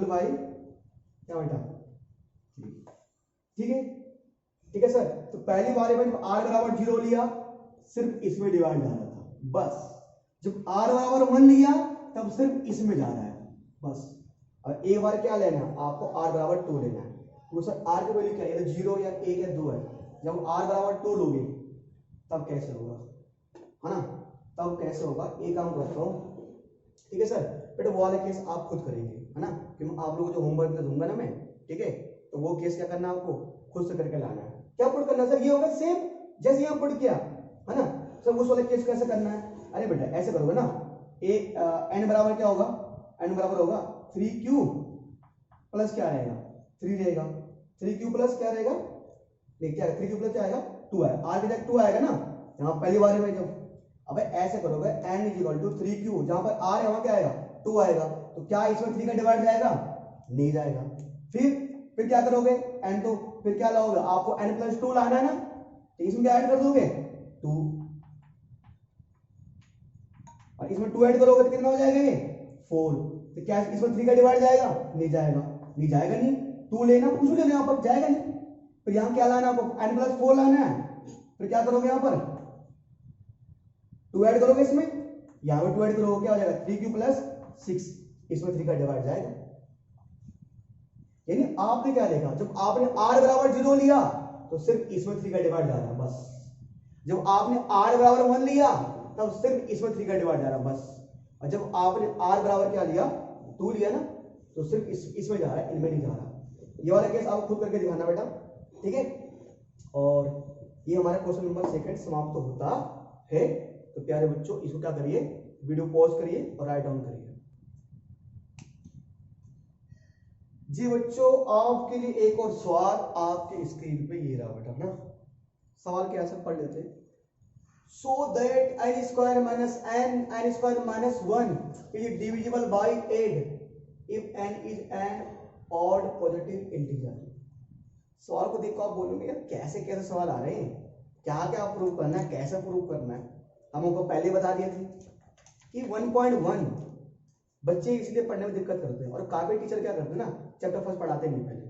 by क्या बेटा, ठीक है। ठीक है सर, तो पहली बार में r बराबर 0 लिया सिर्फ इसमें डिवाइड जा रहा था बस, जब r बराबर 1 लिया तब सिर्फ इसमें जा रहा है बस। और एक बार क्या लेना है आपको, r बराबर 2 लेना है, तो सर r की वैल्यू क्या है, 0 या 1 या 2 है, जब r बराबर 2 लोगे तब कैसे होगा, है ना, तब कैसे होगा, एक काम करता हूँ। ठीक है सर, बेटा वो वाला केस आप खुद करेंगे, है ना, कि आप लोगों को जो होमवर्क दूंगा ना मैं, ठीक है, तो वो केस क्या करना है आपको खुद से करके लाना है। क्या पुट करना सर, ये होगा सेम जैसे यहाँ पुट किया, है ना सर, उस वाले केस कैसे करना है, अरे बेटा ऐसे करोगे ना, n बराबर क्या होगा, n बराबर होगा 3q प्लस क्या रहेगा, 3 रहेगा, 3q प्लस क्या रहेगा, क्या 3q प्लस क्या आएगा, 2 है, r की जगह 2 आएगा ना, यहाँ पहली बार में जब, अब ऐसे करोगे n = 3q, जहां पर r है वहां क्या आएगा 2 आएगा, तो क्या इसमें 3 का डिवाइड जाएगा, नहीं जाएगा। फिर क्या करोगे, n तो फिर क्या लाओगे, आपको n+2 लाना है ना, तो इसमें क्या ऐड कर दोगे 2, और इसमें 2 ऐड करोगे तो कितना हो जाएगा ये 4, तो क्या इसमें 3 का डिवाइड जाएगा, नहीं जाएगा, नहीं जाएगा, नहीं 2 लेना, कुछ लेना यहाँ पर जाएगा नहीं, फिर यहाँ क्या लाना आपको n+4 लाना है, फिर क्या करोगे यहाँ पर 2 ऐड करोगे, इसमें यहाँ पर 2 ऐड करोगे क्या हो जाएगा 3q + 6, इसमें 3 का डिवाइड जाएगा। यानी आपने क्या देखा, जब आपने r बराबर 0 लिया तो सिर्फ इसमें 3 का डिवाइड जा रहा है बस, जब आपने r बराबर 1 लिया तब सिर्फ इसमें 3 का डिवाइड जा रहा है बस, और जब आपने r बराबर क्या लिया 2 लिया ना, तो सिर्फ इसमें जा रहा है, इनमें नहीं जा रहा। ये वाला केस आप खुद करके दिखाना बेटा, ठीक है। और ये हमारा क्वेश्चन नंबर 2 समाप्त होता है। तो प्यारे बच्चों इसको क्या करिए, वीडियो पॉज करिए और राइट डाउन करिए। जी बच्चों आपके लिए एक और सवाल आपके स्क्रीन पे ये रहा बेटा, ना सवाल क्या है, सब पढ़ लेते हैं। so that n square minus n square minus 1 is divisible by 8 if n is an odd positive integer। सवाल को देखो आप बोलोगे यार कैसे कैसे सवाल आ रहे हैं, क्या क्या प्रूव करना है, कैसे प्रूव करना है। हम उनको पहले बता दिए थे कि 1.1 बच्चे इसलिए पढ़ने में दिक्कत करते हैं और काफी टीचर क्या करते हैं ना, चैप्टर फर्स्ट पढ़ाते नहीं पहले,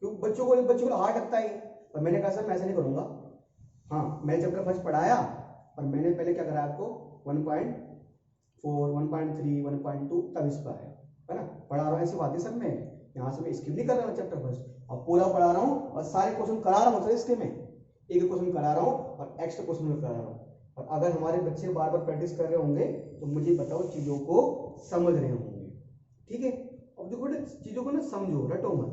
क्योंकि बच्चों को हार्ड लगता है। पर मैंने कहा सर मैं ऐसा नहीं करूंगा, हाँ मैंने चैप्टर फर्स्ट पढ़ाया और मैंने पहले क्या करा आपको 1.4 1.3 1.2 तब इस पर आया है ना, पढ़ा रहा हूँ ऐसी बात है सर, मैं यहाँ से मैं स्किप नहीं कर रहा हूँ चैप्टर फर्स्ट, अब पूरा पढ़ा रहा हूँ और सारे क्वेश्चन करा रहा हूँ सर, इसके में एक क्वेश्चन करा रहा हूँ और एक्स्ट्रा क्वेश्चन में करा रहा हूँ। और अगर हमारे बच्चे बार बार प्रैक्टिस कर रहे होंगे तो मुझे बताओ चीजों को समझ रहे होंगे, ठीक है। अब देखो चीजों को ना समझो, रटो मत।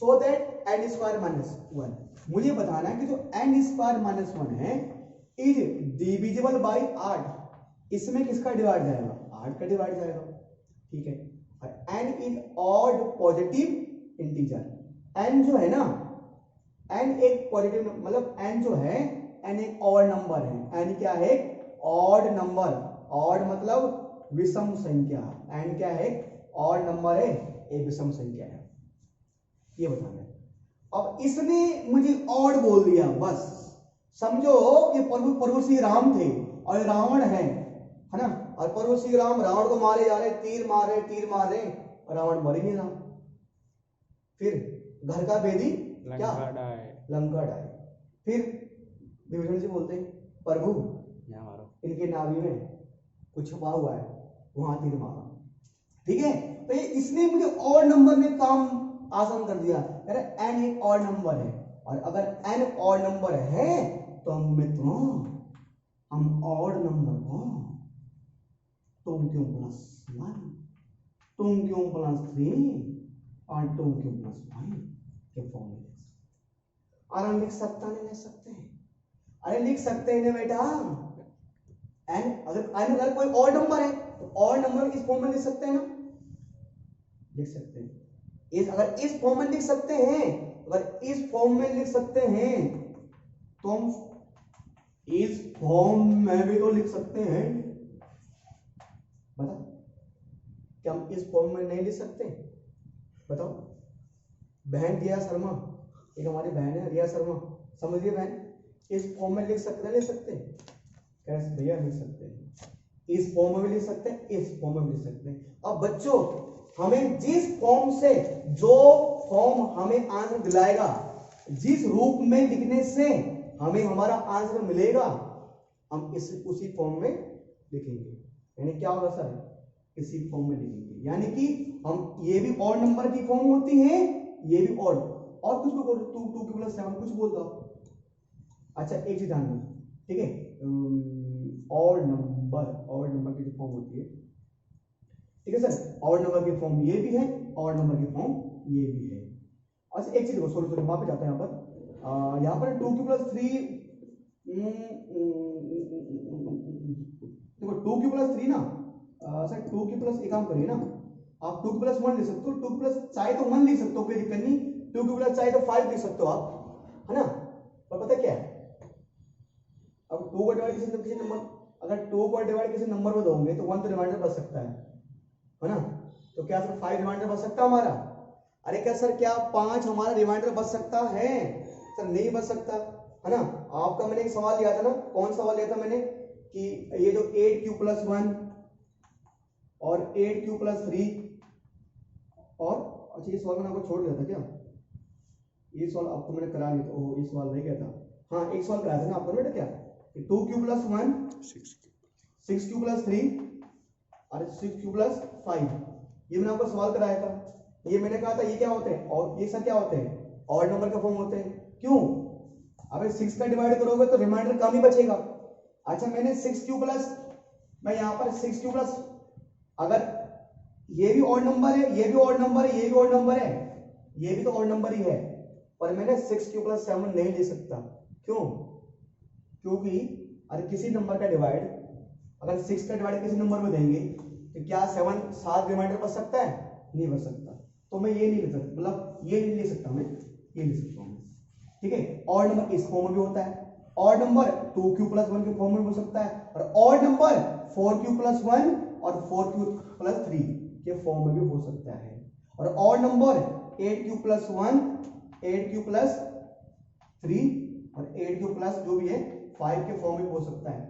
So that n square minus 1, मुझे बताना है कि जो एन स्क्वायर माइनस 1 है इज डिविजिबल बाई 8, इसमें किसका डिवाइड जाएगा, 8 का डिवाइड जाएगा, ठीक है। और n is odd positive integer, n जो है ना, एन एक पॉजिटिव मतलब एन जो है एन एक ऑड नंबर है, एन क्या है ऑड नंबर, ऑड मतलब विषम संख्या, एन क्या है ऑड नंबर है, एक विषम संख्या है, ये बताना है। अब इसने मुझे ऑड बोल दिया, बस समझो ये प्रभु श्री राम थे और रावण है ना, और प्रभु श्री राम रावण को मारे जा रहे, तीर मार रहे और रावण मर ही नहीं रहा। फिर घर का बेदी क्या लंका डाय। फिर विभीषण जी बोलते हैं प्रभु इनके नाभि में कुछ छुपा हुआ है, वहां तीर मारा, ठीक है। तो ये इसने मुझे और नंबर ने काम आसान कर दिया, अरे एन एक और नंबर है और अगर एन और नंबर है तो मित्रों हम और नंबर को तुम क्यों +1 तुम क्यों +3 और तुम क्यों +5 के फॉर्म में और लिख सकता नहीं लिख सकते हैं, अरे लिख सकते हैं ना बेटा। एन अगर कोई और नंबर है तो और नंबर इस फॉर्म में लिख सकते हैं ना, लिख सकते हैं। अगर इस फॉर्म में लिख सकते हैं, अगर इस फॉर्म में लिख सकते हैं तो हम इस फॉर्म में भी तो लिख सकते हैं। बता क्या हम इस फॉर्म में नहीं लिख सकते? बताओ। बहन रिया शर्मा, एक हमारी बहन है रिया शर्मा, समझिए बहन, इस फॉर्म में लिख सकते हैं, लिख सकते हैं? कैसे भैया लिख सकते हैं, इस फॉर्म में भी लिख सकते हैं, इस फॉर्म में भी लिख सकते हैं। अब बच्चों हमें जिस फॉर्म से, जो फॉर्म हमें आंसर दिलाएगा, जिस रूप में लिखने से हमें हमारा आंसर मिलेगा, हम उसी फॉर्म में लिखेंगे। यानी क्या होगा सर, इसी फॉर्म में लिखेंगे। यानी कि हम ये भी ऑड नंबर की फॉर्म होती है, ये भी ऑड, और कुछ भी बोल 2 के +7 कुछ बोल दो। अच्छा एक चीज ध्यान दो, ठीक है, ऑड नंबर की फॉर्म होती है, ठीक है सर। ऑड नंबर की फॉर्म ये भी है, ऑड नंबर की फॉर्म ये भी है। अच्छा एक चीज देखो, सॉरी वापस जाता है यहाँ पर 2 के +3, देखो 2 के +3 ना सर, 2 के प्लस एक काम करिए ना, आप 2 के +1 लिख सकते हो, 2 के प्लस चाहे तो 1 लिख सकते हो, कोई दिक्कत नहीं। 2 के प्लस चाहे तो 5 लिख सकते हो आप, है ना। पर पता क्या है, अब 2 को डिवाइड किसी नंबर, अगर 2 को डिवाइड किसी नंबर में दोगे तो 1 तो रिमाइंडर बच सकता है ना। तो क्या सर 5 रिमाइंडर बच सकता हमारा? अरे क्या सर क्या 5 हमारा रिमाइंडर बच सकता है? सर नहीं बच सकता, है ना। आपका मैंने एक सवाल लिया था ना, कौन सवाल लिया था मैंने, कि ये जो 8q + 1 और 8q + 3 और, अच्छा ये सवाल मैंने आपको छोड़ दिया था क्या? ये सवाल आपको मैंने करा लिया था, ओह ये सवाल रह गया था। हाँ एक सवाल कराया था ना आपको बेटा, क्या 2q + 1 6q + 3 और 6q + 5, ये मैंने आपको सवाल कराया था। ये मैंने कहा था ये क्या होते हैं, और ये सब क्या होते हैं, ऑड नंबर का फॉर्म होते हैं। क्यों? अबे 6 का डिवाइड करोगे तो रिमाइंडर कम ही बचेगा। अच्छा मैंने 6q प्लस, मैं यहाँ पर 6q प्लस, अगर ये भी ऑड नंबर है, ये भी ऑड नंबर है, ये भी ऑड नंबर है, ये भी तो ऑड नंबर ही है, पर मैंने 6q + 7 नहीं ले सकता। क्यों? क्योंकि अगर किसी नंबर का डिवाइड, अगर 6 का डिवाइड किसी नंबर में देंगे तो क्या 7 रिमाइंडर बच सकता है? नहीं बच सकता। तो मैं ये नहीं ले सकता, मतलब ये नहीं ले सकता मैं, ये लिख सकता हूँ, ठीक है। ऑड नंबर इस फॉर्म में भी होता है, ऑड नंबर 2q + 1 के फॉर्म में भी हो सकता है, और ऑड नंबर 4q + 1 और 4q + 3 के फॉर्म में भी हो सकता है, और ऑड नंबर 8q + 1 8q + 3 और 8q प्लस जो भी है 5 के फॉर्म में हो सकता है।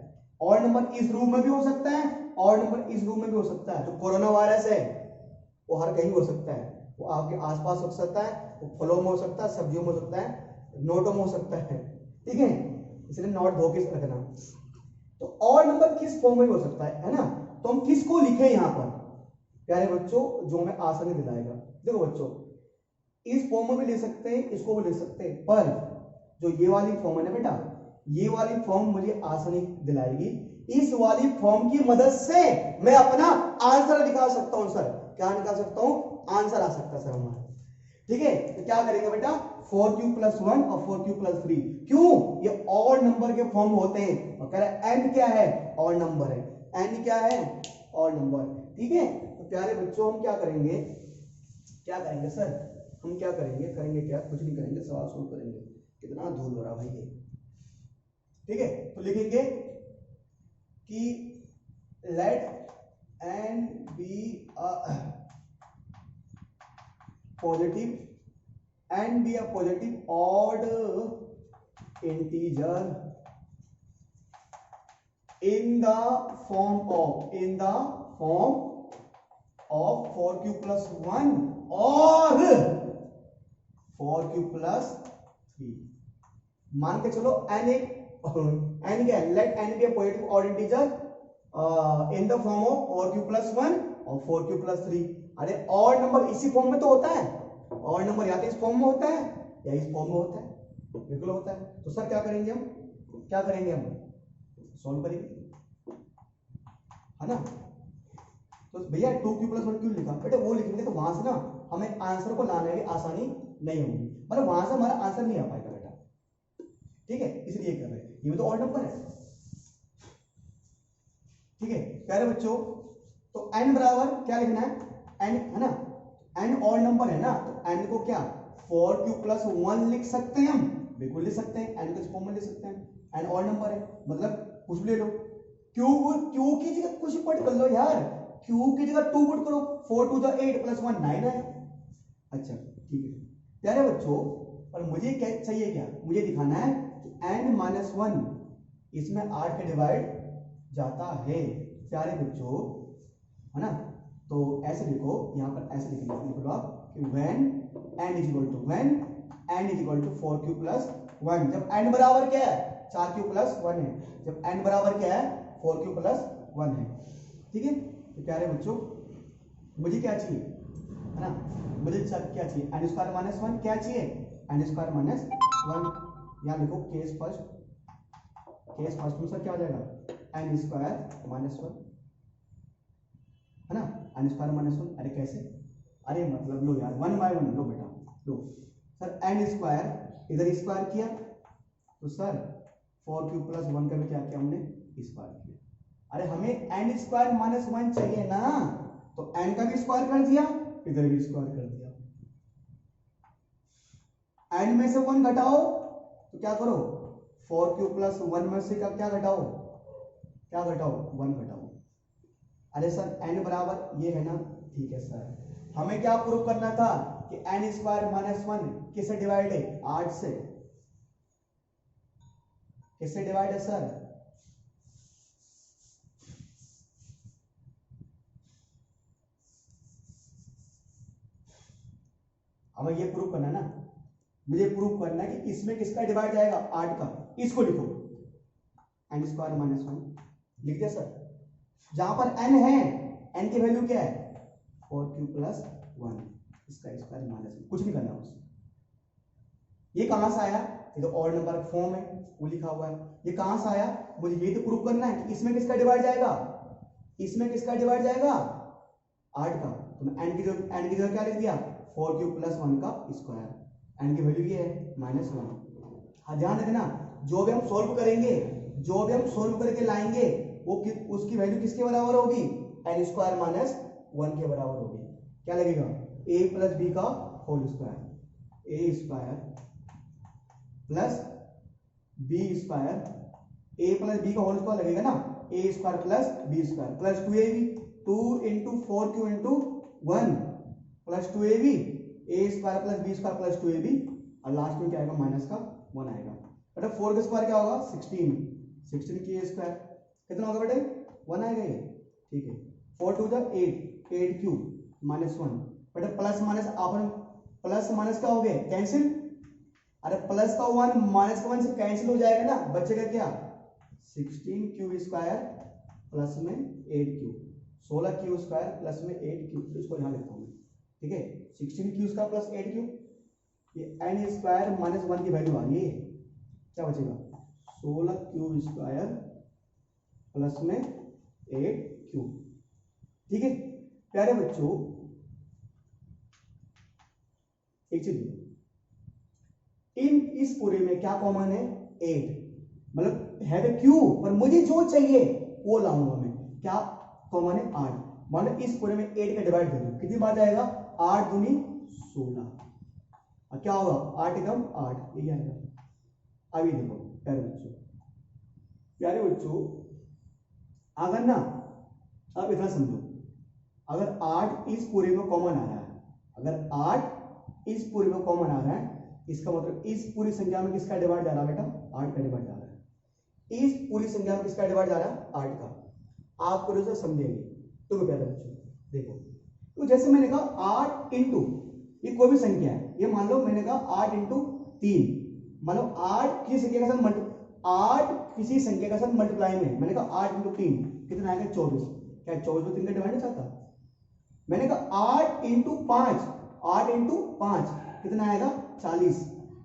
ऑड नंबर इस रूम में भी हो सकता है, ऑड नंबर इस रूम में भी हो सकता है। जो कोरोना वायरस है वो हर कहीं हो सकता है, वो आपके आसपास हो सकता है, वो फलों में हो सकता है, सब्जियों में हो सकता है, नोटों में हो सकता है, ठीक है, इसलिए नोट धो के रखना। तो ऑड नंबर किस फॉर्म में हो सकता है ना, तो हम किसको लिखें यहाँ पर प्यारे बच्चों, जो हमें आसानी दिलाएगा। देखो बच्चों, इस फॉर्म में भी ले सकते हैं, इसको भी ले सकते हैं, पर जो ये वाली फॉर्म है ना बेटा, ये वाली फॉर्म मुझे आसानी दिलाएगी। इस वाली फॉर्म की मदद से मैं अपना आंसर निकाल सकता हूं सर। क्या निकाल सकता हूं? आंसर आ सकता है सर हमारा, ठीक है। तो क्या करेंगे बेटा, 4q + 1 और 4q + 3, क्यों? ये ऑड नंबर के फॉर्म होते हैं, और कह रहा है n क्या है? ऑड नंबर है, n क्या है? ऑड नंबर, ठीक है। तो प्यारे बच्चों, हम क्या करेंगे सर, हम क्या करेंगे क्या, कुछ नहीं करेंगे, सवाल सोल्व करेंगे। कितना धूल भरा भाई ये, ठीक है। तो लिखेंगे कि late n be a positive odd integer in the form of 4q + 1 और 4q + 3। मान के चलो n क्या है, late n be a positive odd integer in the form of 4q + 1 और 4q + 3। अरे ऑड नंबर इसी फॉर्म में तो होता है, ऑड नंबर या तो इस फॉर्म में होता है या इस फॉर्म में होता है, बिल्कुल होता है। तो सर क्या करेंगे हम सॉल्व करेंगे, है ना। तो भैया 2q + 1 क्यों लिखा बेटा, वो लिखेंगे तो वहां से ना हमें आंसर को लाने में आसानी नहीं होगी, मतलब वहां से हमारा आंसर नहीं आ पाएगा बेटा, ठीक है, इसलिए कर रहे हैं। ये तो ऑड नंबर है, ठीक है प्यारे बच्चों। तो n बराबर क्या लिखना है, n है ना, n ऑड नंबर है ना, तो n को क्या 4q + 1 लिख सकते हैं हम, बिल्कुल लिख सकते हैं, n को इस फॉर्म में लिख सकते हैं। n ऑड नंबर है, मतलब कुछ भी ले लो, q की जगह कुछ पुट कर लो यार, q की जगह 2 पुट करो, 4 2 8 + 1 9 है। अच्छा ठीक है प्यारे बच्चों, और मुझे क्या चाहिए, क्या मुझे दिखाना है कि n - 1 इसमें 8 के डिवाइड जाता है प्यारे बच्चों, है ना। तो ऐसे लिखो, यहां पर ऐसे लिखो आप कि when n = 4q + 1, जब n बराबर क्या है 4q + 1 है, जब n बराबर क्या है 4q + 1 है, ठीक है। तो प्यारे बच्चों, मुझे क्या चाहिए, है ना, मुझे क्या चाहिए, n² - 1 क्या चाहिए, n² - 1। यहां लिखो केस फर्स्ट में सर क्या आ जाएगा, n² - 1, है ना, n² - 1। अरे कैसे, अरे मतलब लो यार 1 by 1 लो बेटा, लो सर, n² इधर स्क्वायर किया तो सर 4q + 1 का भी क्या किया हमने, स्क्वायर किया। अरे हमें n² - 1 चाहिए ना, तो n का भी स्क्वायर कर दिया, इधर भी स्क्वायर कर दिया। n में से 1 घटाओ तो क्या करो, 4q + 1 में से क्या घटाओ, 1 घटाओ। अरे सर n बराबर ये है ना, ठीक है सर, हमें क्या प्रूव करना था कि n² - 1 किससे डिवाइड है, 8 से, किससे डिवाइड है सर, हमें ये प्रूव करना है ना, मुझे प्रूव करना है कि इसमें किसका डिवाइड जाएगा, 8 का। इसको लिखो n² - 1 लिख दिया सर, जहां पर n है, n की वैल्यू क्या है 4q + 1, इसका स्क्वायर -1, कुछ नहीं करना बस। ये कहां से आया, ये तो ऑड नंबर का फॉर्म है, वो लिखा हुआ है। ये कहां से आया, मुझे ये तो प्रूव करना है कि इसमें किसका डिवाइड जाएगा, 8 का। तो मैं n की जगह क्या लिख दिया, 4q + 1 का स्क्वायर, n की वैल्यू ये है -1। हाँ ध्यान रखना, जो भी हम सोल्व करके लाएंगे वो उसकी वैल्यू किसके बराबर होगी, n² - 1 के बराबर होगी। क्या लगेगा, a + b का whole square, A square plus B square, A plus B का होल स्क्वायर लगेगा ना, A square plus B square plus 2ab, 2 into 4q into 1 plus 2ab, A square plus B square plus 2ab, और लास्ट में क्या आएगा माइनस का 1 आएगा। बेटा 4 का स्क्वायर क्या होगा 16, 16 की ए स्क्वायर कितना होगा बेटे 1 आएगा ये, ठीक है। 4 टू द 8, 8q माइनस 1, बेटा प्लस माइनस अपन प्लस माइनस क्या हो गए कैंसिल, अरे प्लस का 1 माइनस का 1 से कैंसिल हो जाएगा ना, बचेगा क्या 16q स्क्वायर प्लस में 8q, 16q स्क्वायर प्लस में 8q, इसको यहां लिखता हूं ठीक है। 16q स्क्वायर प्लस 8q, ये n स्क्वायर माइनस 1 की वैल्यू आ गई, क्या बचेगा 16q स्क्वायर प्लस में 8q, ठीक है। प्यारे बच्चों एक चीज इन इस पूरे में क्या कॉमन है 8, मतलब है तो क्यू पर मुझे जो चाहिए वो लाऊंगा मैं, क्या कॉमन है 8, मतलब इस पूरे में 8 का डिवाइड करो कितनी बार जाएगा 8 दूनी 16, और क्या होगा 8 एकम 8, ये आएगा। अभी देखो प्यारे बच्चों अगर ना आप इतना समझो, अगर 8 इस पूरे में कॉमन आ रहा है, अगर 8 इस पूरे में कॉमन आ रहा है, इसका मतलब इस पूरी संख्या में किसका डिवाइड जा रहा है बेटा 8 का डिवाइड जा रहा है, इस पूरी संख्या में किसका डिवाइड जा रहा है 8 का। आप पूरे से समझेंगे तो प्यारे बच्चों देखो, तो जैसे मैंने कहा 8 इंटू ये कोई भी संख्या है, ये मान लो मैंने कहा 8 इंटू 3, मतलब 8 किसी संख्या के साथ 8 किसी संख्या के साथ मल्टीप्लाई में, मैंने कहा 8 इंटू 3 कितना आएगा 24, क्या 24 को 3 का डिवाइड नहीं चाहता, मैंने कहा 8 इंटू 5, 8 इंटू 5 कितना आएगा 40,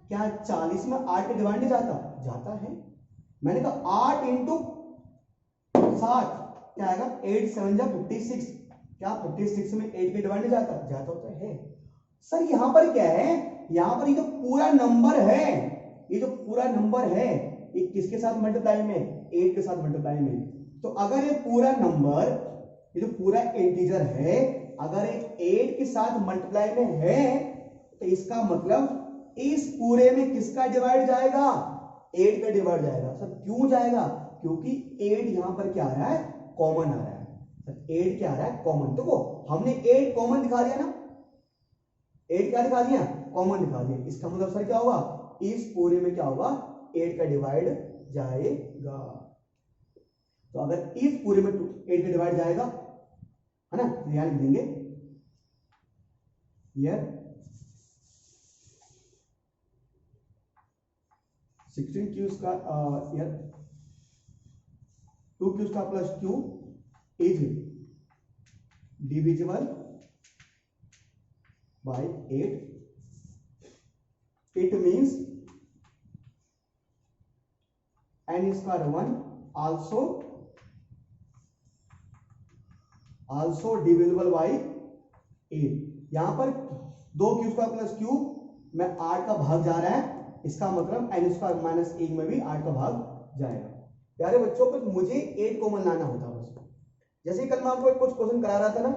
क्या 40 में 8 का डिवाइड नहीं जाता, जाता है। मैंने कहा 8 इंटू 7 क्या आएगा 8 7 जा 56, क्या 56 में 8 का डिवाइड नहीं जाता, जाता होता है। सर यहां पर क्या है, यहां पर ये जो पूरा नंबर है, ये जो पूरा नंबर है ये किसके साथ मल्टीप्लाई में 8 के साथ मल्टीप्लाई में, तो अगर ये पूरा नंबर ये जो पूरा इंटीजर है अगर ये 8 के साथ मल्टीप्लाई में है तो इसका मतलब इस पूरे में किसका डिवाइड जाएगा 8 का डिवाइड जाएगा। सर क्यों जाएगा, क्योंकि 8 यहां पर क्या आ रहा है कॉमन आ रहा है, सर 8 क्या आ रहा है कॉमन, देखो हमने 8 कॉमन दिखा दिया ना, 8 क्या दिखा दिया कॉमन दिखा दिया, इसका मतलब सर क्या होगा इस पूरे में क्या होगा 8 का डिवाइड जाएगा। तो अगर इस पूरे में 8 का डिवाइड जाएगा है ना, ध्यान लिख देंगे ये 16q स्क्वायर यार 2q square plus q is divisible by 8, it means n square 1 also divisible by 8। यहां पर 2q स्क्वायर प्लस q में 8 का भाग जा रहा है, इसका मतलब n स्क्वायर माइनस 1 में भी 8 का भाग जाएगा। प्यारे बच्चों पर मुझे 8 कॉमन लाना होता बस, जैसे कल मैं आपको कुछ क्वेश्चन करा रहा था ना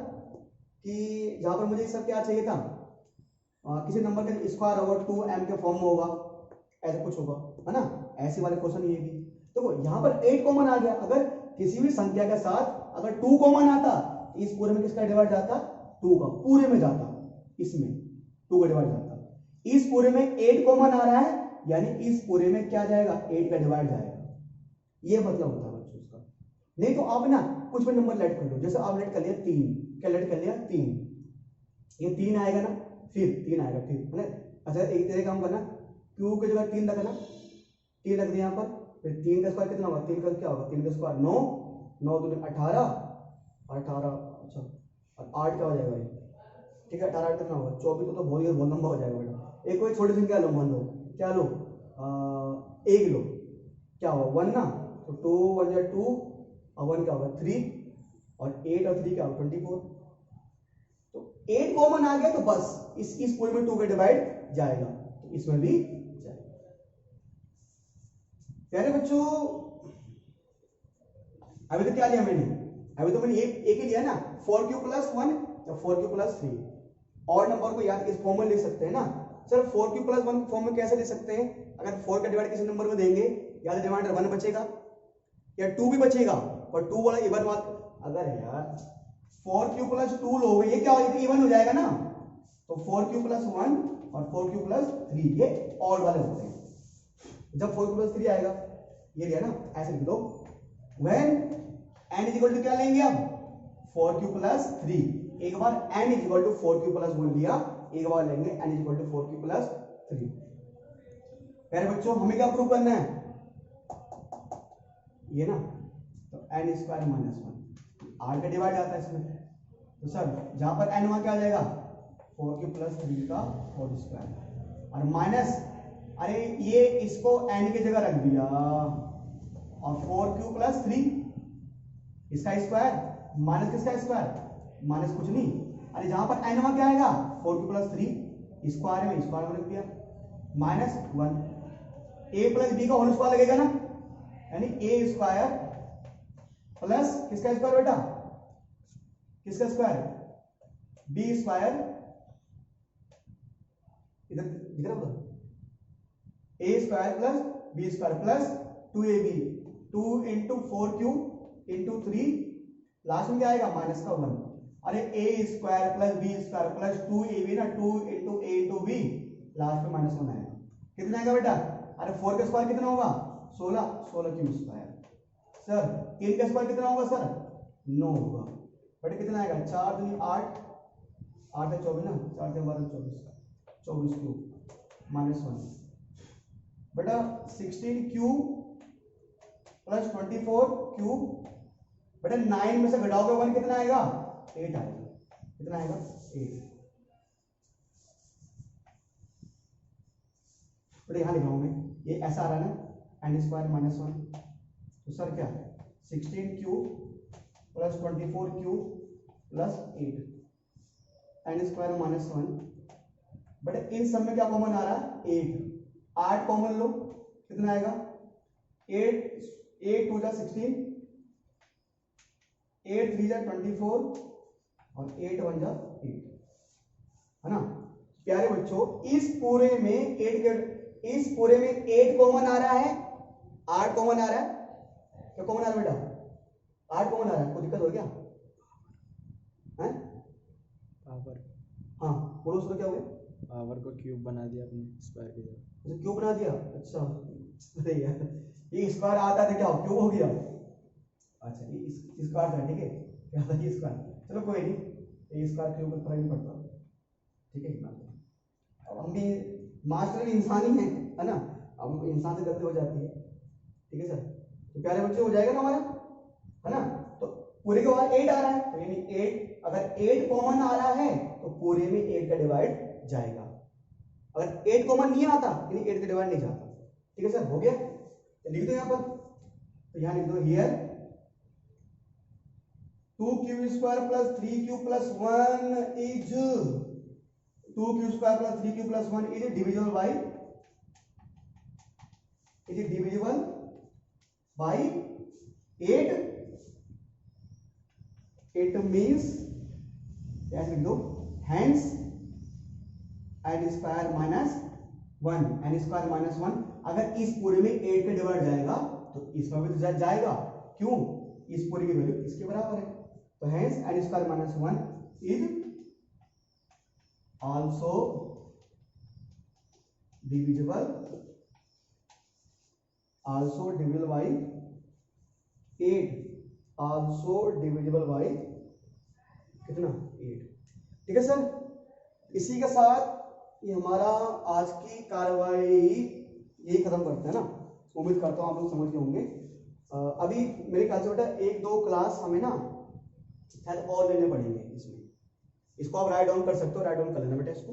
कि जहां पर मुझे सब क्या चाहिए था किसी नंबर का स्क्वायर ओवर 2m के फॉर्म में होगा, ऐसा कुछ होगा है ना, ऐसे वाले क्वेश्चन ये भी। तो यहाँ पर 8 कॉमन आ गया, अगर किसी भी संख्या के साथ अगर 2 कॉमन आता इस पूरे में किसका डिवाइड जाता 2 का, पूरे में जाता इसमें 2 का डिवाइड जाता, इस पूरे में 8 कॉमन आ रहा है यानी इस पूरे में क्या जाएगा 8 का डिवाइड जाएगा, ये मतलब होता है बच्चों इसका। नहीं तो आप ना कुछ भी नंबर लेट कर लो, जैसे आप लेट कर लिया 3, क्या लेट कर लिया 3, ये 3 आएगा ना, फिर 3 आएगा फिर है ना। अच्छा एक तरह काम करना q की जगह 3 रखना, 3 रख दिया यहाँ पर, फिर 3 का स्क्वायर कितना होगा, 3 का क्या होगा 3 का स्क्वायर 9, 9 दूनी 18, 18 अच्छा और 8 क्या हो जाएगा ये, ठीक है 18 कितना होगा 24, तो बहुत लंबा हो जाएगा बेटा। एक कोई छोटी संख्या लो, मान लो क्या लो 1 लो, क्या होगा 1 ना, तो 2 1 या 2 और 1 क्या होगा 3 और 8 और 3 क्या होगा 24, तो 8 कॉमन आ गया तो बस इस पूरे में 2 का डिवाइड जाएगा, तो इसमें भी जाएगा। प्यारे बच्चों अभी तो क्या लिया मैंने, अभी तो मैंने एक ही लिया ना 4q प्लस 1 या 4q प्लस 3, और नंबर को याद इस फॉर्म में लिख सकते हैं ना, सर 4q+1 फॉर्म में कैसे लिख सकते हैं? अगर 4 का डिवाइड किसी नंबर में देंगे या तो रिमाइंडर 1 बचेगा या 2 भी बचेगा, पर 2 वाला इवन बात। अगर यार 4q+2 लोगे ये क्या हो जाएगा? इवन हो जाएगा ना। तो 4q+1 और 4q+3 ये ऑड वाले होते हैं। जब 4q+3 आएगा ये लिया ना, ऐसे लिख दो when n is equal to क्या लेंगे अब? 4q+3। एक बार n is equal to 4q+1 लिया, एक बार लेंगे n is equal to 4q+3। प्यारे बच्चों हमें क्या प्रूव करना है? ये ना, तो n स्क्वायर माइनस 1 r का डिवाइड आता है इसमें। तो सर जहां पर n वहां क्या आ जाएगा? 4q+3 का होल स्क्वायर और माइनस, अरे ये इसको n की जगह रख दिया और 4q+3 इसका स्क्वायर माइनस किसका स्क्वायर? माइनस कुछ नहीं, अरे जहां पर n वहां क्या आएगा? 4q+3 स्क्वायर में रख दिया माइनस 1। a प्लस b का होल स्क्वायर लगेगा ना, यानी a स्क्वायर प्लस किसका स्क्वायर बेटा? किसका स्क्वायर? b square. इधर दिख रहा है? a square plus b square plus 2ab 2 into 4q into 3 last में क्या आएगा? माइनस का 1। अरे a square plus b square plus 2ab ना, 2 into a into b last में माइनस 1 आएगा। कितना आएगा बेटा? अरे 4 का स्क्वायर कितना होगा? 16 क्यूब स्क्वायर। सर 3 का स्क्वायर कितना होगा सर? 9 होगा। बेटा कितना आएगा? 4 दूनी 8, 8 है 24 ना, 4 से 12 24 क्यूब माइनस 1। बेटा 16 क्यूब प्लस 24 क्यूब, बेटा 9 में से घटाओगे 1 कितना आएगा? 8 आएगा। कितना आएगा? 8। बेटा यहां लिख रहा हूं मैं, ये ऐसा आ रहा है ना n स्क्वायर माइनस 1। तो सर क्या 16 cube plus 24 cube plus 8 n square minus 1। बेटा इन सब में क्या कॉमन आ रहा है? 8 कॉमन लो, कितना आएगा? 8 2 जा 16, 8 3 जा 24 और 8 1 जा 8, है ना। प्यारे बच्चों इस पूरे में 8 कॉमन आ रहा है, 8 कॉमन आ रहा है। क्या कॉमन आ रहा है बेटा? 8 कॉमन आ रहा है। कोई दिक्कत हो क्या? हैं? पावर। हाँ बोलो सर क्या हो गया? पावर को क्यूब बना दिया अपने स्क्वायर की जगह। अच्छा क्यूब बना दिया। अच्छा अरे यार ये स्क्वायर आता है तो क्या क्यूब हो गया? अच्छा ये स्क्वायर था, ठीक है क्या था ये स्क्वायर? चलो कोई नहीं, ये स्क्वायर क्यूब में फर्क नहीं पड़ता, ठीक है। अब हम भी मास्टर इंसान ही है ना, अब इंसान से गलती हो जाती है, ठीक है सर। तो प्यारे बच्चे हो जाएगा ना हमारा, है ना। तो पूरे के बाद 8 आ रहा है, तो यानी 8, अगर 8 कॉमन आ रहा है तो पूरे में 8 का डिवाइड जाएगा। अगर 8 कॉमन नहीं आता यानी 8 का डिवाइड नहीं जाता, ठीक है सर। हो गया, तो लिख दो यहाँ पर, तो यहाँ लिख दो here 2q square plus 3q plus 1 is 2q square plus 3q plus 1 is divisible by 8। It means ऐसे लिख दो hence n square minus 1, n square minus 1 अगर इस पूरे में 8 का डिवाइड जाएगा तो इसमें भी तो जाएगा। क्यों? इस पूरे की वैल्यू इसके बराबर है, तो hence n square minus 1 is also divisible by 8, also divisible by कितना? 8, ठीक है सर। इसी के साथ ये हमारा आज की कार्रवाई यही खत्म करते हैं ना। उम्मीद करता हूँ आप लोग समझ गए होंगे। अभी मेरे ख्याल से बेटा 1-2 क्लास हमें ना शायद और लेने पड़ेंगे इसमें। इसको आप राइट डाउन कर सकते हो, राइट डाउन कर लेना बेटा इसको।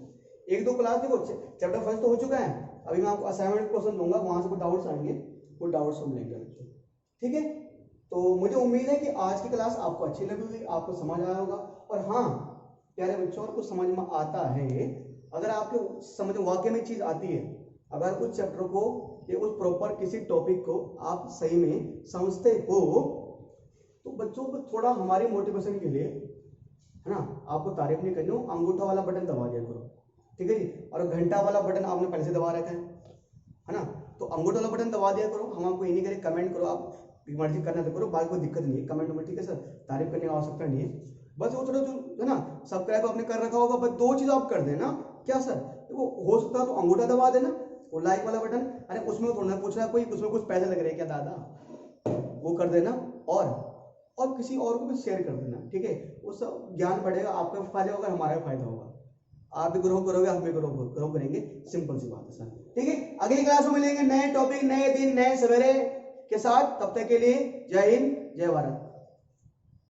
1-2 क्लास देखो, चैप्टर फर्स्ट तो हो चुका है, अभी मैं आपको असाइनमेंट क्वेश्चन दूंगा, वहां से कुछ डाउट्स आएंगे, कुछ डाउट्स हम लेंगे बच्चों, ठीक है। तो मुझे उम्मीद है कि आज की क्लास आपको अच्छी लगी होगी, आपको समझ आया होगा। और हाँ प्यारे बच्चों, और कुछ समझ में आता है, अगर आपको समझ वाकई में चीज आती है, अगर उस चैप्टर को या उस प्रॉपर किसी टॉपिक को आप सही में समझते हो, तो बच्चों को थोड़ा हमारी मोटिवेशन के लिए, है ना, आपको तारीफ नहीं करनी हो, अंगूठा वाला बटन दबा दिया करो, ठीक है जी। और घंटा वाला बटन आपने पहले से दबा रखा है ना, तो अंगूठा वाला बटन दबा दिया करो। हम आपको ये नहीं करें, कमेंट करो, आप मर्जी करना तो करो, बाकी कोई दिक्कत नहीं है कमेंट में, ठीक है सर, तारीफ करने की आवश्यकता नहीं है। बस वो थोड़ा जो है ना सब्सक्राइब आपने कर रखा होगा, बस दो चीज आप कर देना। क्या सर, देखो हो सकता है तो अंगूठा दबा देना, वो लाइक वाला बटन, अरे उसमें थोड़ा पूछ रहा है कोई, उसमें कुछ पैसे लग रहे हैं क्या दादा, वो कर देना। और किसी और को भी शेयर कर देना, ठीक है, उससे ज्ञान बढ़ेगा, आपका भी फायदा होगा, हमारा भी फायदा होगा, आप भी ग्रो करोगे, हम भी ग्रो करेंगे, सिंपल सी बात है सर, ठीक है। अगली क्लास में मिलेंगे नए टॉपिक, नए दिन, नए सवेरे के साथ, तब तक के लिए जय हिंद, जय भारत।